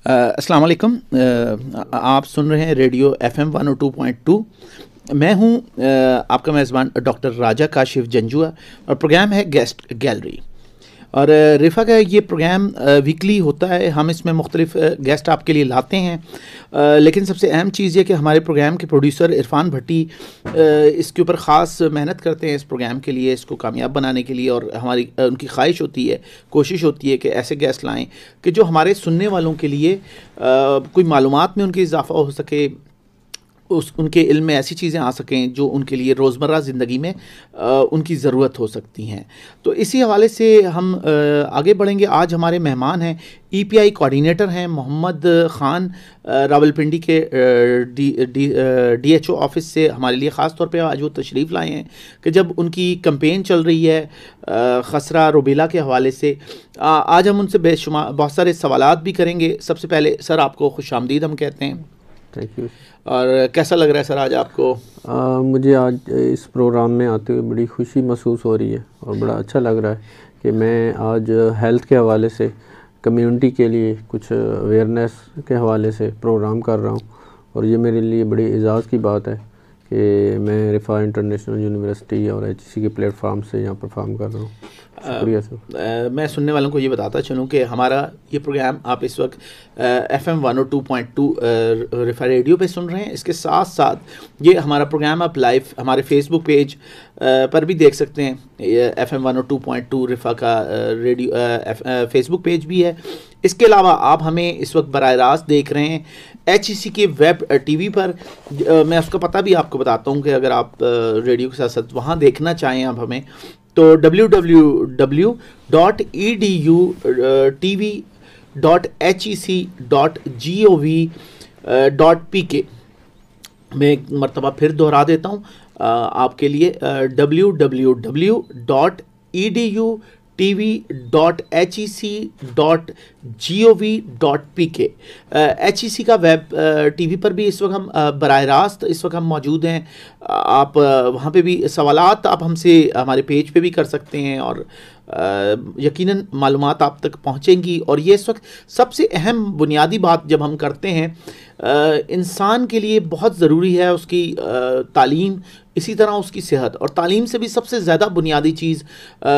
अस्सलाम वालेकुम। आप सुन रहे हैं रेडियो FM 102.2। मैं हूं आपका मेज़बान डॉक्टर राजा काशिफ जंजुआ और प्रोग्राम है गेस्ट गैलरी। और रिफ़ा का ये प्रोग्राम वीकली होता है। हम इसमें मुख्तलिफ़ गेस्ट आपके लिए लाते हैं, लेकिन सबसे अहम चीज़ ये कि हमारे प्रोग्राम के प्रोड्यूसर इरफान भट्टी इसके ऊपर ख़ास मेहनत करते हैं इस प्रोग्राम के लिए, इसको कामयाब बनाने के लिए। और हमारी उनकी ख्वाहिश होती है, कोशिश होती है कि ऐसे गेस्ट लाएँ कि जो हमारे सुनने वालों के लिए कोई मालूमात में उनकी इजाफ़ा हो सके, उनके इल्म में ऐसी चीज़ें आ सकें जो उनके लिए रोज़मर्रा ज़िंदगी में उनकी ज़रूरत हो सकती हैं। तो इसी हवाले से हम आगे बढ़ेंगे। आज हमारे मेहमान हैं, EPI कोऑर्डिनेटर हैं मोहम्मद ख़ान, रावलपिंडी के DHO ऑफ़िस से हमारे लिए ख़ास तौर पे आज वो तशरीफ़ लाए हैं कि जब उनकी कैंपेन चल रही है खसरा रूबेला के हवाले से। आज हम उनसे बेशुमार बहुत सारे सवालात भी करेंगे। सबसे पहले सर, आपको खुशामदीद हम कहते हैं। Thank you. और कैसा लग रहा है सर आज आपको? मुझे आज इस प्रोग्राम में आते हुए बड़ी खुशी महसूस हो रही है और बड़ा अच्छा लग रहा है कि मैं आज हेल्थ के हवाले से कम्युनिटी के लिए कुछ अवेयरनेस के हवाले से प्रोग्राम कर रहा हूँ। और ये मेरे लिए बड़ी एजाज़ की बात है कि मैं रिफ़ा इंटरनेशनल यूनिवर्सिटी और HEC के प्लेटफार्म से यहाँ परफॉर्म कर रहा हूँ। शुक्रिया सर। मैं सुनने वालों को ये बताता चलूँ कि हमारा ये प्रोग्राम आप इस वक्त FM 102.2 रिफ़ा रेडियो पे सुन रहे हैं। इसके साथ साथ ये हमारा प्रोग्राम आप लाइव हमारे फेसबुक पेज पर भी देख सकते हैं। FM 102.2 रिफ़ा का रेडियो फेसबुक पेज भी है। इसके अलावा आप हमें इस वक्त बराह रास्त देख रहे हैं HEC के वेब TV पर। मैं उसका पता भी आपको बताता हूँ कि अगर आप रेडियो के साथ साथ वहाँ देखना चाहें आप हमें, तो www.edutv.hec.gov.pk मैं एक मरतबा फिर दोहरा देता हूँ आपके लिए, www.edutv.hec.gov.pk। HEC का वेब TV पर भी इस वक्त हम बराह रास्त इस वक्त हम मौजूद हैं। आप वहाँ पे भी सवालात आप हमसे हमारे पेज पे भी कर सकते हैं और यकीनन मालूमात आप तक पहुँचेंगी। और ये इस वक्त सबसे अहम बुनियादी बात जब हम करते हैं, इंसान के लिए बहुत ज़रूरी है उसकी तालीम, इसी तरह उसकी सेहत। और तालीम से भी सबसे ज़्यादा बुनियादी चीज़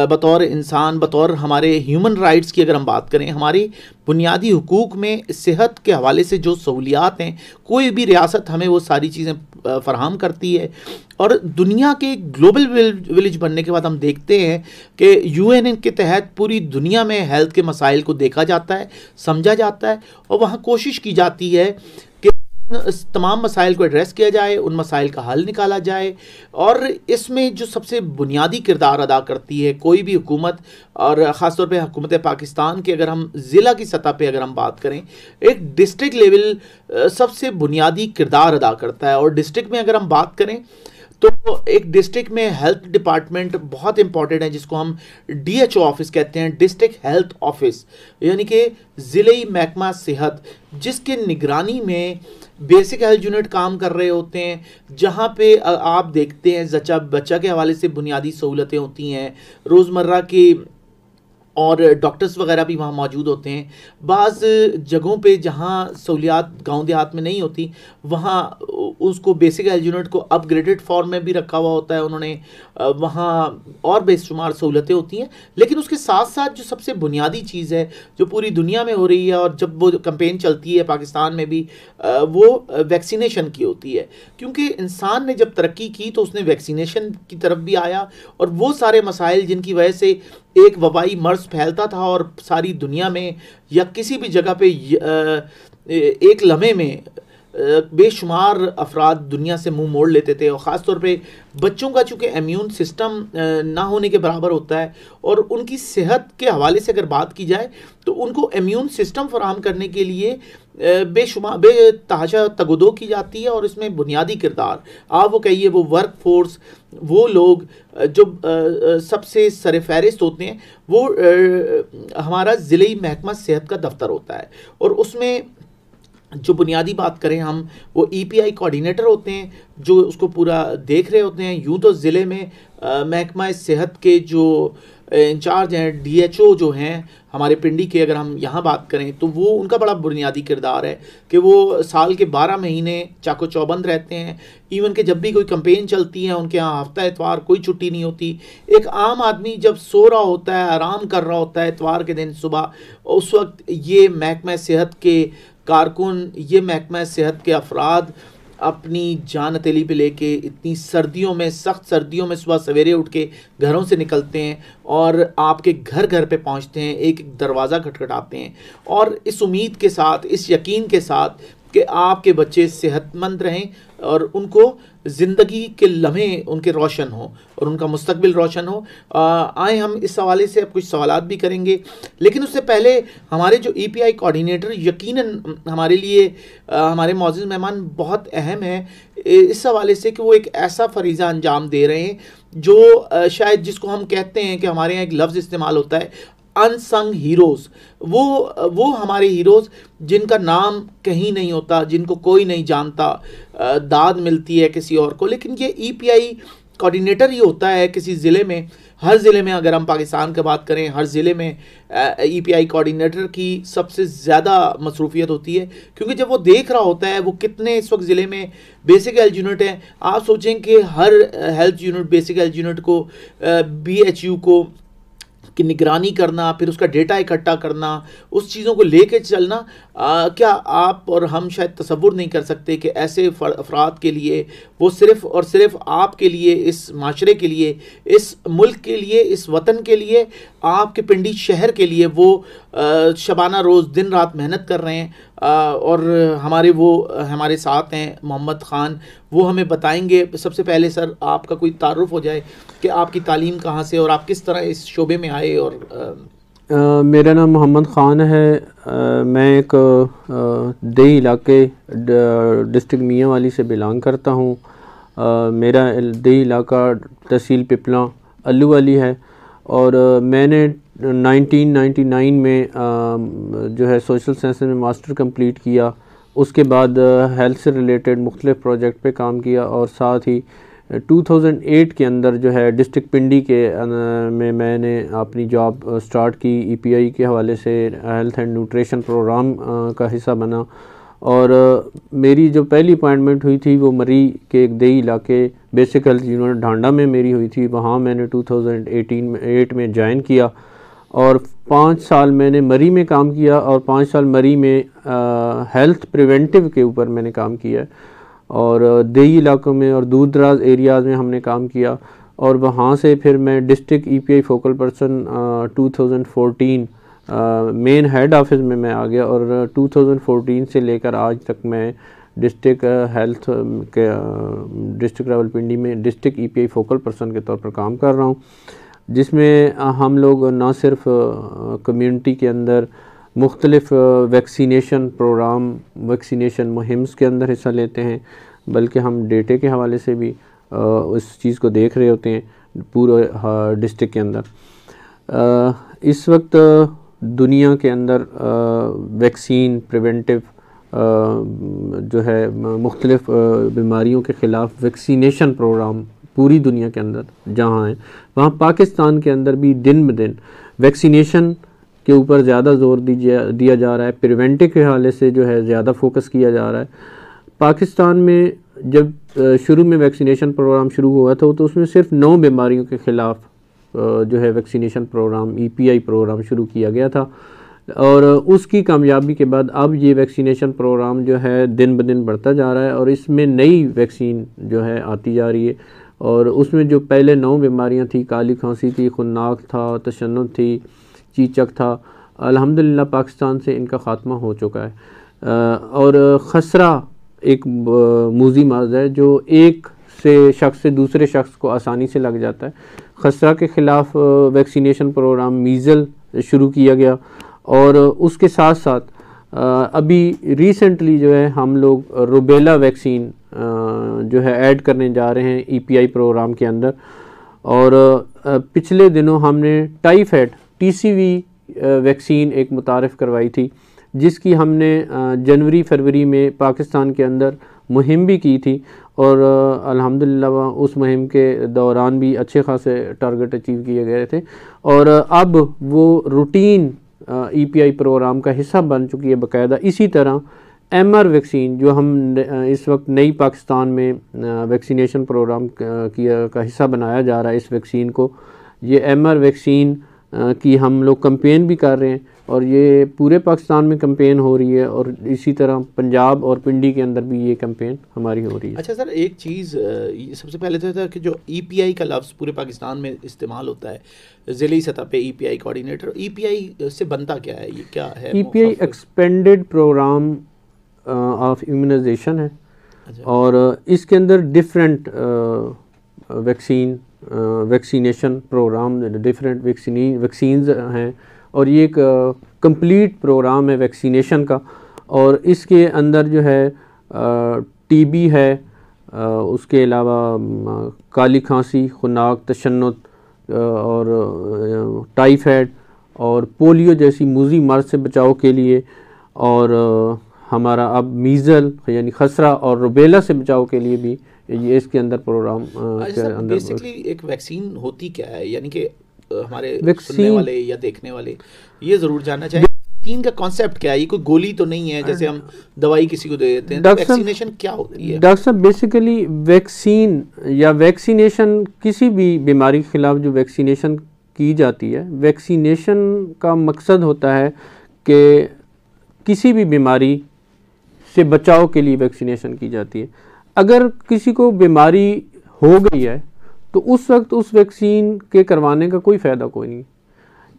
बतौर इंसान, बतौर हमारे ह्यूमन राइट्स की अगर हम बात करें, हमारी बुनियादी हुकूक में सेहत के हवाले से जो सहूलियात हैं, कोई भी रियासत हमें वो सारी चीज़ें फ़राहम करती है। और दुनिया के ग्लोबल विलेज बनने के बाद हम देखते हैं कि UN के तहत पूरी दुनिया में हेल्थ के मसाइल को देखा जाता है, समझा जाता है और वहाँ कोशिश की जाती है कि तमाम मसाइल को एड्रेस किया जाए, उन मसाइल का हल निकाला जाए। और इसमें जो सबसे बुनियादी किरदार अदा करती है कोई भी हुकूमत, और ख़ास तौर पे हुकूमत पाकिस्तान के अगर हम ज़िला की सतह पे अगर हम बात करें, एक डिस्ट्रिक्ट लेवल सबसे बुनियादी किरदार अदा करता है। और डिस्ट्रिक्ट में अगर हम बात करें तो एक डिस्ट्रिक्ट में हेल्थ डिपार्टमेंट बहुत इंपॉर्टेंट है, जिसको हम DHO ऑफिस कहते हैं, डिस्ट्रिक्ट हेल्थ ऑफिस, यानी कि ज़िले महकमा सेहत, जिसके निगरानी में बेसिक हेल्थ यूनिट काम कर रहे होते हैं, जहाँ पे आप देखते हैं जच्चा बच्चा के हवाले से बुनियादी सहूलतें होती हैं, रोज़मर्रा की, और डॉक्टर्स वगैरह भी वहाँ मौजूद होते हैं। बाज़ जगहों पे जहाँ सहूलियात गांव देहात में नहीं होती, वहाँ उसको बेसिक हेल्थ यूनिट को अपग्रेडेड फॉर्म में भी रखा हुआ होता है उन्होंने, वहाँ और बेशुमार सहूलतें होती हैं। लेकिन उसके साथ साथ जो सबसे बुनियादी चीज़ है जो पूरी दुनिया में हो रही है, और जब वो कैंपेन चलती है पाकिस्तान में भी, वो वैक्सीनेशन की होती है। क्योंकि इंसान ने जब तरक्की की तो उसने वैक्सीनेशन की तरफ भी आया, और वो सारे मसाइल जिनकी वजह से एक वबाई मर्ज फैलता था और सारी दुनिया में या किसी भी जगह पे एक लम्हे में बेशुमार अफराद दुनिया से मुंह मोड़ लेते थे। और ख़ास तौर पे बच्चों का चूँकि इम्यून सिस्टम ना होने के बराबर होता है, और उनकी सेहत के हवाले से अगर बात की जाए तो उनको इम्यून सिस्टम फराहम करने के लिए बेशुमार बेतहाशा तगदो की जाती है। और इसमें बुनियादी किरदार आप वो कहिए, वो वर्क फोर्स, वो लोग जो सबसे सरफहरिस्त होते हैं, वो हमारा ज़िले महकमा सेहत का दफ्तर होता है। और उसमें जो बुनियादी बात करें हम, वो EPI कोऑर्डिनेटर होते हैं जो उसको पूरा देख रहे होते हैं। यूँ तो ज़िले में महकमा सेहत के जो इंचार्ज हैं, DHO जो हैं हमारे पिंडी के, अगर हम यहाँ बात करें तो वो उनका बड़ा बुनियादी किरदार है कि वो साल के 12 महीने चाको चौबंद रहते हैं। इवन कि जब भी कोई कैंपेन चलती है उनके यहाँ हफ्ता इतवार कोई छुट्टी नहीं होती। एक आम आदमी जब सो रहा होता है, आराम कर रहा होता है इतवार के दिन सुबह, उस वक्त ये महकमा सेहत के कारकुन, ये महकमा सेहत के अफराद अपनी जान हथेली पे लेके इतनी सर्दियों में, सख्त सर्दियों में सुबह सवेरे उठ के घरों से निकलते हैं और आपके घर घर पे पहुंचते हैं, एक एक दरवाज़ा खटखटाते हैं और इस उम्मीद के साथ, इस यकीन के साथ कि आपके बच्चे सेहतमंद रहें और उनको ज़िंदगी के लम्हे उनके रोशन हो और उनका मुस्तकबिल रोशन हो। आए हम इस हवाले से अब कुछ सवालात भी करेंगे, लेकिन उससे पहले हमारे जो EPI कोऑर्डिनेटर यकीनन हमारे लिए हमारे मौजूद मेहमान बहुत अहम है इस हवाले से कि वो एक ऐसा फरीज़ा अंजाम दे रहे हैं जो शायद जिसको हम कहते हैं कि हमारे यहाँ एक लफ्ज़ इस्तेमाल होता है अनसंग हीरोज़। वो हमारे हीरोज़ जिनका नाम कहीं नहीं होता, जिनको कोई नहीं जानता, दाद मिलती है किसी और को, लेकिन ये EPI कोऑर्डिनेटर ही होता है किसी ज़िले में। हर ज़िले में अगर हम पाकिस्तान की बात करें, हर ज़िले में EPI कोऑर्डिनेटर की सबसे ज़्यादा मसरूफियत होती है, क्योंकि जब वो देख रहा होता है वो कितने इस वक्त ज़िले में बेसिक हेल्थ यूनिट हैं। आप सोचें कि हर health unit, basic health unit को, BHU को की निगरानी करना, फिर उसका डेटा इकट्ठा करना, उस चीज़ों को लेके चलना, क्या आप और हम शायद तसव्वुर नहीं कर सकते कि ऐसे अफराद के लिए, वो सिर्फ़ और सिर्फ आपके लिए, इस माशरे के लिए, इस मुल्क के लिए, इस वतन के लिए, आपके पिंडी शहर के लिए वो शबाना रोज़ दिन रात मेहनत कर रहे हैं। और हमारे साथ हैं मोहम्मद ख़ान, वो हमें बताएंगे। सबसे पहले सर आपका कोई तारुफ हो जाए कि आपकी तालीम कहाँ से और आप किस तरह इस शोबे में आए। और मेरा नाम मोहम्मद ख़ान है। मैं एक देही इलाके डिस्ट्रिक्ट मियांवाली से बिलोंग करता हूँ। मेरा देही इलाका तहसील पिपला अल्लू वाली है और मैंने 1999 में जो है सोशल साइंस में मास्टर कंप्लीट किया। उसके बाद हेल्थ से रिलेटेड मुख्तलिफ प्रोजेक्ट पे काम किया और साथ ही 2008 के अंदर जो है डिस्ट्रिक्ट पिंडी के में मैंने अपनी जॉब स्टार्ट की। EPI के हवाले से हेल्थ एंड न्यूट्रिशन प्रोग्राम का हिस्सा बना और मेरी जो पहली अपॉइंटमेंट हुई थी वो मरी के एक देही इलाके बेसिक हेल्थ यूनिट ढांडा में मेरी हुई थी। वहाँ मैंने 2008 में ज्वाइन किया और 5 साल मैंने मरी में काम किया और 5 साल मरी में हेल्थ प्रिवेंटिव के ऊपर मैंने काम किया और देही इलाकों में और दूर दराज एरियाज़ में हमने काम किया। और वहाँ से फिर मैं district EPI focal person 2014 main head office में मैं आ गया और 2014 से लेकर आज तक मैं डिस्ट्रिक्ट हेल्थ के डिस्ट्रिक्ट रावलपिंडी में डिस्ट्रिक्ट EPI फोकल पर्सन के तौर पर काम कर रहा हूँ, जिसमें हम लोग ना सिर्फ कम्युनिटी के अंदर मुख्तलिफ वैक्सीनेशन प्रोग्राम, वैक्सीनेशन मुहिम्स के अंदर हिस्सा लेते हैं, बल्कि हम डेटे के हवाले से भी उस चीज़ को देख रहे होते हैं पूरे डिस्ट्रिक्ट के अंदर। इस वक्त दुनिया के अंदर वैक्सीन प्रिवेंटिव जो है मुख्तलिफ बीमारियों के ख़िलाफ़ वैक्सीनेशन प्रोग्राम पूरी दुनिया के अंदर जहाँ हैं, वहाँ पाकिस्तान के अंदर भी दिन ब दिन वैक्सीनेशन के ऊपर ज़्यादा ज़ोर दिया जा रहा है। प्रिवेंटिव के हवाले से जो है ज़्यादा फोकस किया जा रहा है। पाकिस्तान में जब शुरू में वैक्सीनेशन प्रोग्राम शुरू हुआ था तो उसमें सिर्फ 9 बीमारियों के ख़िलाफ़ जो है वैक्सीनेशन प्रोग्राम EPI प्रोग्राम शुरू किया गया था और उसकी कामयाबी के बाद अब ये वैक्सीनेशन प्रोग्राम जो है दिन ब दिन बढ़ता जा रहा है और इसमें नई वैक्सीन जो है आती जा रही है। और उसमें जो पहले 9 बीमारियां थी, काली खांसी थी, खुन्नाक था, तशन्नुद थी, चीचक था, अल्हम्दुलिल्लाह पाकिस्तान से इनका ख़ात्मा हो चुका है। और खसरा एक मूजी मर्ज़ है जो एक से शख्स से दूसरे शख्स को आसानी से लग जाता है। खसरा के ख़िलाफ़ वैक्सीनेशन प्रोग्राम मीज़ल शुरू किया गया और उसके साथ साथ अभी रिसेंटली जो है हम लोग रुबेला वैक्सीन जो है ऐड करने जा रहे हैं EPI प्रोग्राम के अंदर। और पिछले दिनों हमने टाइफाइड TCV वैक्सीन एक मुतारिफ़ करवाई थी, जिसकी हमने जनवरी फरवरी में पाकिस्तान के अंदर मुहिम भी की थी और अल्हम्दुलिल्लाह उस मुहिम के दौरान भी अच्छे खासे टारगेट अचीव किए गए थे और अब वो रूटीन EPI प्रोग्राम का हिस्सा बन चुकी है बाकायदा। इसी तरह MR वैक्सीन जो हम इस वक्त नई पाकिस्तान में वैक्सीनेशन प्रोग्राम का हिस्सा बनाया जा रहा है, इस वैक्सीन को, ये MR वैक्सीन की हम लोग कैंपेन भी कर रहे हैं और ये पूरे पाकिस्तान में कैंपेन हो रही है और इसी तरह पंजाब और पिंडी के अंदर भी ये कैंपेन हमारी हो रही है। अच्छा सर, एक चीज़ सबसे पहले तो था कि जो EPI का लफ्ज़ पूरे पाकिस्तान में इस्तेमाल होता है ज़िली सतह पे, EPI कोऑर्डिनेटर, EPI से बनता क्या है, ये क्या है? EPI expanded programme of immunisation है। अच्छा। और इसके अंदर different vaccination programme, different vaccines हैं और ये एक कंप्लीट प्रोग्राम है वैक्सीनेशन का। और इसके अंदर जो है TB है, उसके अलावा काली खांसी, खुनाक, तशन्नुत और टाइफाइड और पोलियो जैसी मूजी मर्ज से बचाव के लिए, और हमारा अब मीज़ल यानी खसरा और रुबेला से बचाव के लिए भी ये इसके अंदर प्रोग्राम के अंदर। बेसिकली एक वैक्सीन होती क्या है, यानी कि हमारे सुनने वाले या देखने वाले ये ज़रूर जानना चाहिए वैक्सीन का कॉन्सेप्ट क्या है। ये कोई गोली तो नहीं है जैसे हम दवाई किसी को दे देते हैं, तो वैक्सीनेशन क्या होती है? डॉक्टर साहब, बेसिकली वैक्सीन या वैक्सीनेशन, किसी भी बीमारी के खिलाफ जो वैक्सीनेशन की जाती है, वैक्सीनेशन का मकसद होता है कि किसी भी बीमारी से बचाव के लिए वैक्सीनेशन की जाती है। अगर किसी को बीमारी हो गई है तो उस वक्त उस वैक्सीन के करवाने का कोई फ़ायदा कोई नहीं।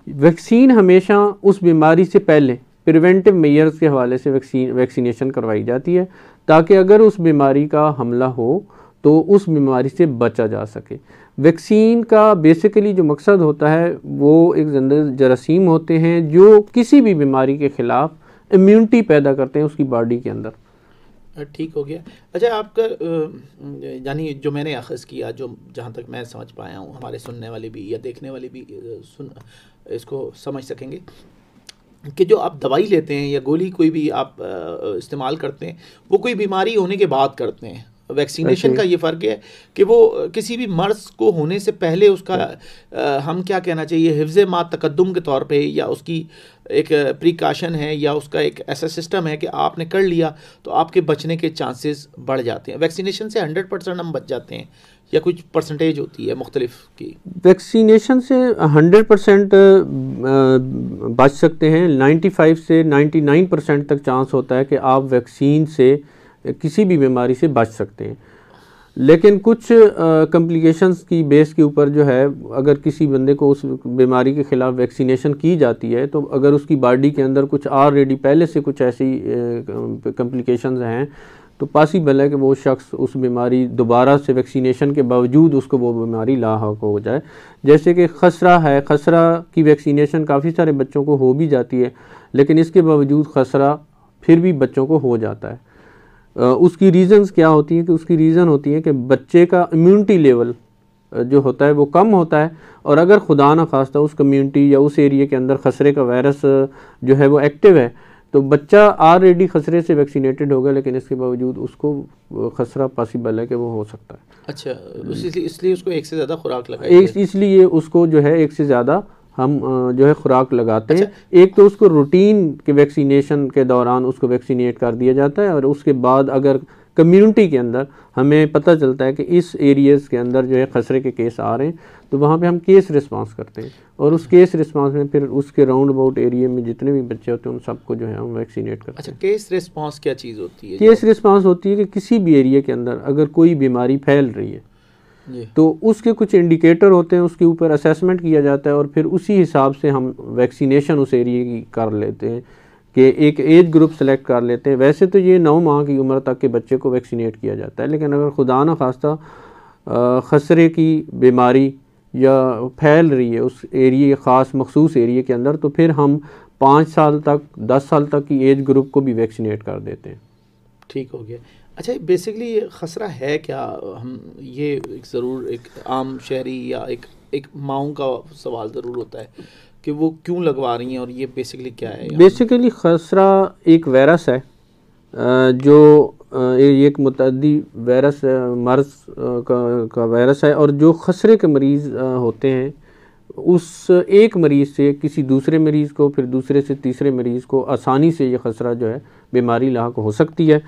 वैक्सीन हमेशा उस बीमारी से पहले प्रिवेंटिव मेजर्स के हवाले से वैक्सीनेशन करवाई जाती है ताकि अगर उस बीमारी का हमला हो तो उस बीमारी से बचा जा सके। वैक्सीन का बेसिकली जो मकसद होता है वो एक ज़िंदा जरासीम होते हैं जो किसी भी बीमारी के ख़िलाफ़ इम्यूनिटी पैदा करते हैं उसकी बॉडी के अंदर। ठीक हो गया। अच्छा, आपका यानी जो मैंने अख़ज़ किया, जो जहाँ तक मैं समझ पाया हूँ, हमारे सुनने वाले भी या देखने वाले भी इसको समझ सकेंगे कि जो आप दवाई लेते हैं या गोली कोई भी आप इस्तेमाल करते हैं वो कोई बीमारी होने के बाद करते हैं। वैक्सीनेशन का ये फ़र्क है कि वो किसी भी मर्ज़ को होने से पहले उसका हम क्या कहना चाहिए, हिफ्ज़ मा तकद्दुम के तौर पे, या उसकी एक प्रिकॉशन है या उसका एक ऐसा सिस्टम है कि आपने कर लिया तो आपके बचने के चांसेस बढ़ जाते हैं। वैक्सीनेशन से 100% हम बच जाते हैं या कुछ परसेंटेज होती है मुख्तलिफ की? वैक्सीनेशन से 100% बच सकते हैं। 95 से 99% तक चांस होता है कि आप वैक्सीन से किसी भी बीमारी से बच सकते हैं। लेकिन कुछ कॉम्प्लिकेशंस की बेस के ऊपर जो है, अगर किसी बंदे को उस बीमारी के ख़िलाफ़ वैक्सीनेशन की जाती है तो अगर उसकी बॉडी के अंदर कुछ ऑलरेडी पहले से कुछ ऐसी कॉम्प्लिकेशंस हैं तो पॉसिबल है कि वो शख्स उस बीमारी दोबारा से वैक्सीनेशन के बावजूद उसको वो बीमारी लाहक हो जाए। जैसे कि खसरा है, खसरा की वैक्सीनेशन काफ़ी सारे बच्चों को हो भी जाती है लेकिन इसके बावजूद खसरा फिर भी बच्चों को हो जाता है। उसकी रीज़न्स क्या होती हैं कि उसकी रीज़न होती है कि बच्चे का इम्यूनिटी लेवल जो होता है वो कम होता है और अगर खुदा न खास्ता उस कम्युनिटी या उस एरिया के अंदर खसरे का वायरस जो है वो एक्टिव है तो बच्चा ऑलरेडी खसरे से वैक्सीनेटेड होगा लेकिन इसके बावजूद उसको खसरा पॉसिबल है कि वो हो सकता है। अच्छा, इसलिए उसको एक से ज़्यादा खुराक लगाई, इसलिए उसको जो है एक से ज़्यादा हम जो है खुराक लगाते हैं। एक तो उसको रूटीन के वैक्सीनेशन के दौरान उसको वैक्सीनेट कर दिया जाता है और उसके बाद अगर कम्युनिटी के अंदर हमें पता चलता है कि इस एरियाज़ के अंदर जो है खसरे के केस आ रहे हैं तो वहाँ पे हम केस रिस्पांस करते हैं और उस केस रिस्पांस में फिर उसके राउंड अबाउट एरिया में जितने भी बच्चे होते हैं उन सबको जो है हम वैक्सीनेट करते हैं। अच्छा, केस रिस्पांस क्या चीज़ होती है? केस रिस्पांस होती है कि किसी भी एरिया के अंदर अगर कोई बीमारी फैल रही है तो उसके कुछ इंडिकेटर होते हैं, उसके ऊपर असेसमेंट किया जाता है और फिर उसी हिसाब से हम वैक्सीनेशन उस एरिया की कर लेते हैं कि एक एज ग्रुप सेलेक्ट कर लेते हैं। वैसे तो ये 9 माह की उम्र तक के बच्चे को वैक्सीनेट किया जाता है लेकिन अगर खुदा न खास्ता खसरे की बीमारी या फैल रही है उस एरिया, ख़ास मखसूस एरिया के अंदर, तो फिर हम 5 साल तक 10 साल तक की एज ग्रुप को भी वैक्सीनेट कर देते हैं। ठीक हो गया। अच्छा, बेसिकली ये खसरा है क्या? हम ये एक ज़रूर एक आम शहरी या एक माओं का सवाल ज़रूर होता है कि वो क्यों लगवा रही हैं और ये बेसिकली क्या है? बेसिकली खसरा एक वायरस है जो ये एक मुतअद्दी वायरस मर्ज़ का वायरस है, और जो खसरे के मरीज़ होते हैं उस एक मरीज़ से किसी दूसरे मरीज़ को, फिर दूसरे से तीसरे मरीज़ को आसानी से ये खसरा जो है बीमारी लाक हो सकती है।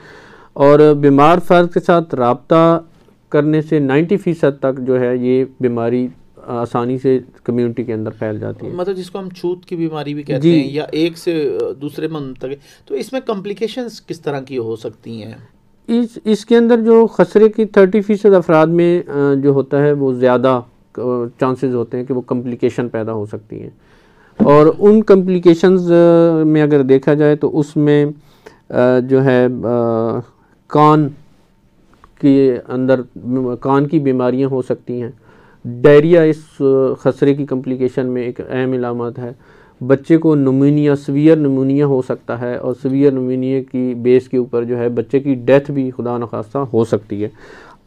और बीमार फ़र्द के साथ रब्ता करने से 90% तक जो है ये बीमारी आसानी से कम्युनिटी के अंदर फैल जाती है। मतलब जिसको हम छूत की बीमारी भी कहते हैं, या एक से दूसरे मंतक। तो इसमें कॉम्प्लिकेशंस किस तरह की हो सकती हैं? इसके अंदर जो खसरे की 30% अफराद में जो होता है वो ज़्यादा चांसेस होते हैं कि वो कॉम्प्लिकेशन पैदा हो सकती हैं। और उन कॉम्प्लिकेशंस में अगर देखा जाए तो उसमें जो है कान के अंदर कान की बीमारियां हो सकती हैं। डायरिया इस खसरे की कॉम्प्लिकेशन में एक अहम इलामत है। बच्चे को नुमोनिया, सीवियर नुमोनिया हो सकता है, और सीवियर नुमोनिया की बेस के ऊपर जो है बच्चे की डेथ भी खुदा न खास्ता हो सकती है।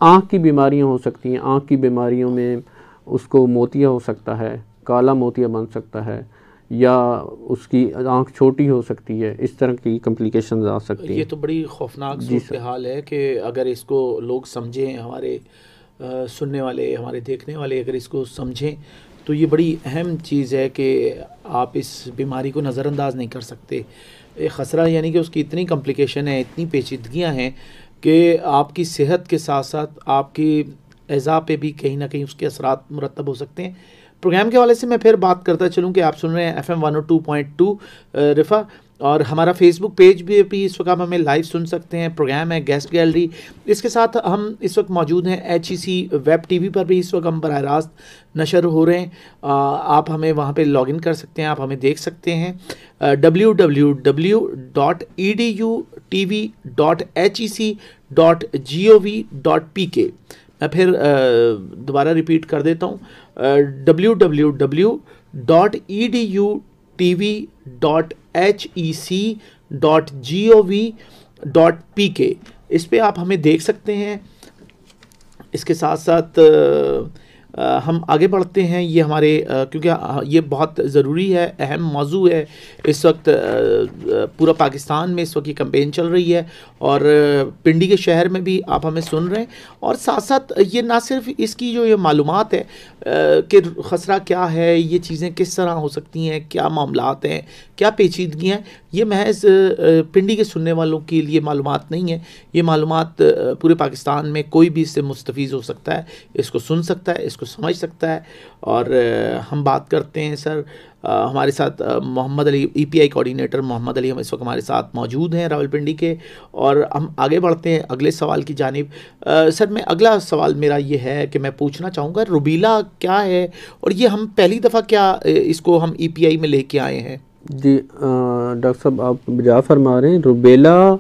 आँख की बीमारियां हो सकती हैं। आँख की बीमारियों में उसको मोतिया हो सकता है, काला मोतिया बन सकता है, या उसकी आँख छोटी हो सकती है। इस तरह की कॉम्प्लिकेशंस आ सकती हैं। ये तो बड़ी खौफनाक सूरत हाल है कि अगर इसको लोग समझें, हमारे सुनने वाले, हमारे देखने वाले अगर इसको समझें, तो ये बड़ी अहम चीज़ है कि आप इस बीमारी को नज़रअंदाज नहीं कर सकते। एक खसरा यानी कि उसकी इतनी कॉम्प्लिकेशन है, इतनी पेचीदगियाँ हैं कि आपकी सेहत के साथ साथ आपकी एज़ा पे भी कहीं ना कहीं उसके असरात मुरतब हो सकते हैं। प्रोग्राम के हवाले से मैं फिर बात करता चलूँ कि आप सुन रहे हैं FM 102.2 रिफ़ा, और हमारा फेसबुक पेज भी इस वक्त आप हमें लाइव सुन सकते हैं। प्रोग्राम है गेस्ट गैलरी। इसके साथ हम इस वक्त मौजूद हैं HEC वेब TV पर भी। इस वक्त हम बराह रास्त नशर हो रहे हैं। आप हमें वहाँ पे लॉगिन कर सकते हैं, आप हमें देख सकते हैं www.edutv.hec.gov.pk। मैं फिर दोबारा रिपीट कर देता हूँ, www.edutv.hec.gov.pk। इस पे आप हमें देख सकते हैं। इसके साथ साथ हम आगे बढ़ते हैं। ये हमारे क्योंकि ये बहुत ज़रूरी है, अहम मौजू है। इस वक्त पूरा पाकिस्तान में इस वक्त ये कैंपेन चल रही है, और पिंडी के शहर में भी आप हमें सुन रहे हैं। और साथ साथ ये ना सिर्फ इसकी जो ये मालूमात है कि खसरा क्या है, ये चीज़ें किस तरह हो सकती हैं, क्या मामलात हैं, क्या पेचीदगियाँ हैं, ये महज पिंडी के सुनने वालों के लिए मालूमात नहीं है। ये मालूमात पूरे पाकिस्तान में कोई भी इससे मुस्तफ़ीज़ हो सकता है, इसको सुन सकता है, इसको समझ सकता है। और हम बात करते हैं सर, हमारे साथ मोहम्मद अली, EPI कोऑर्डिनेटर मोहम्मद अली हम इस वक्त हमारे साथ मौजूद हैं रावलपिंडी के। और हम आगे बढ़ते हैं अगले सवाल की जानिब। सर, मैं अगला सवाल मेरा ये है कि मैं पूछना चाहूँगा रूबेला क्या है, और ये हम पहली दफ़ा क्या इसको हम EPI में लेके आए हैं? जी डॉक्टर साहब, आप बजा फरमा रहे हैं। रूबेला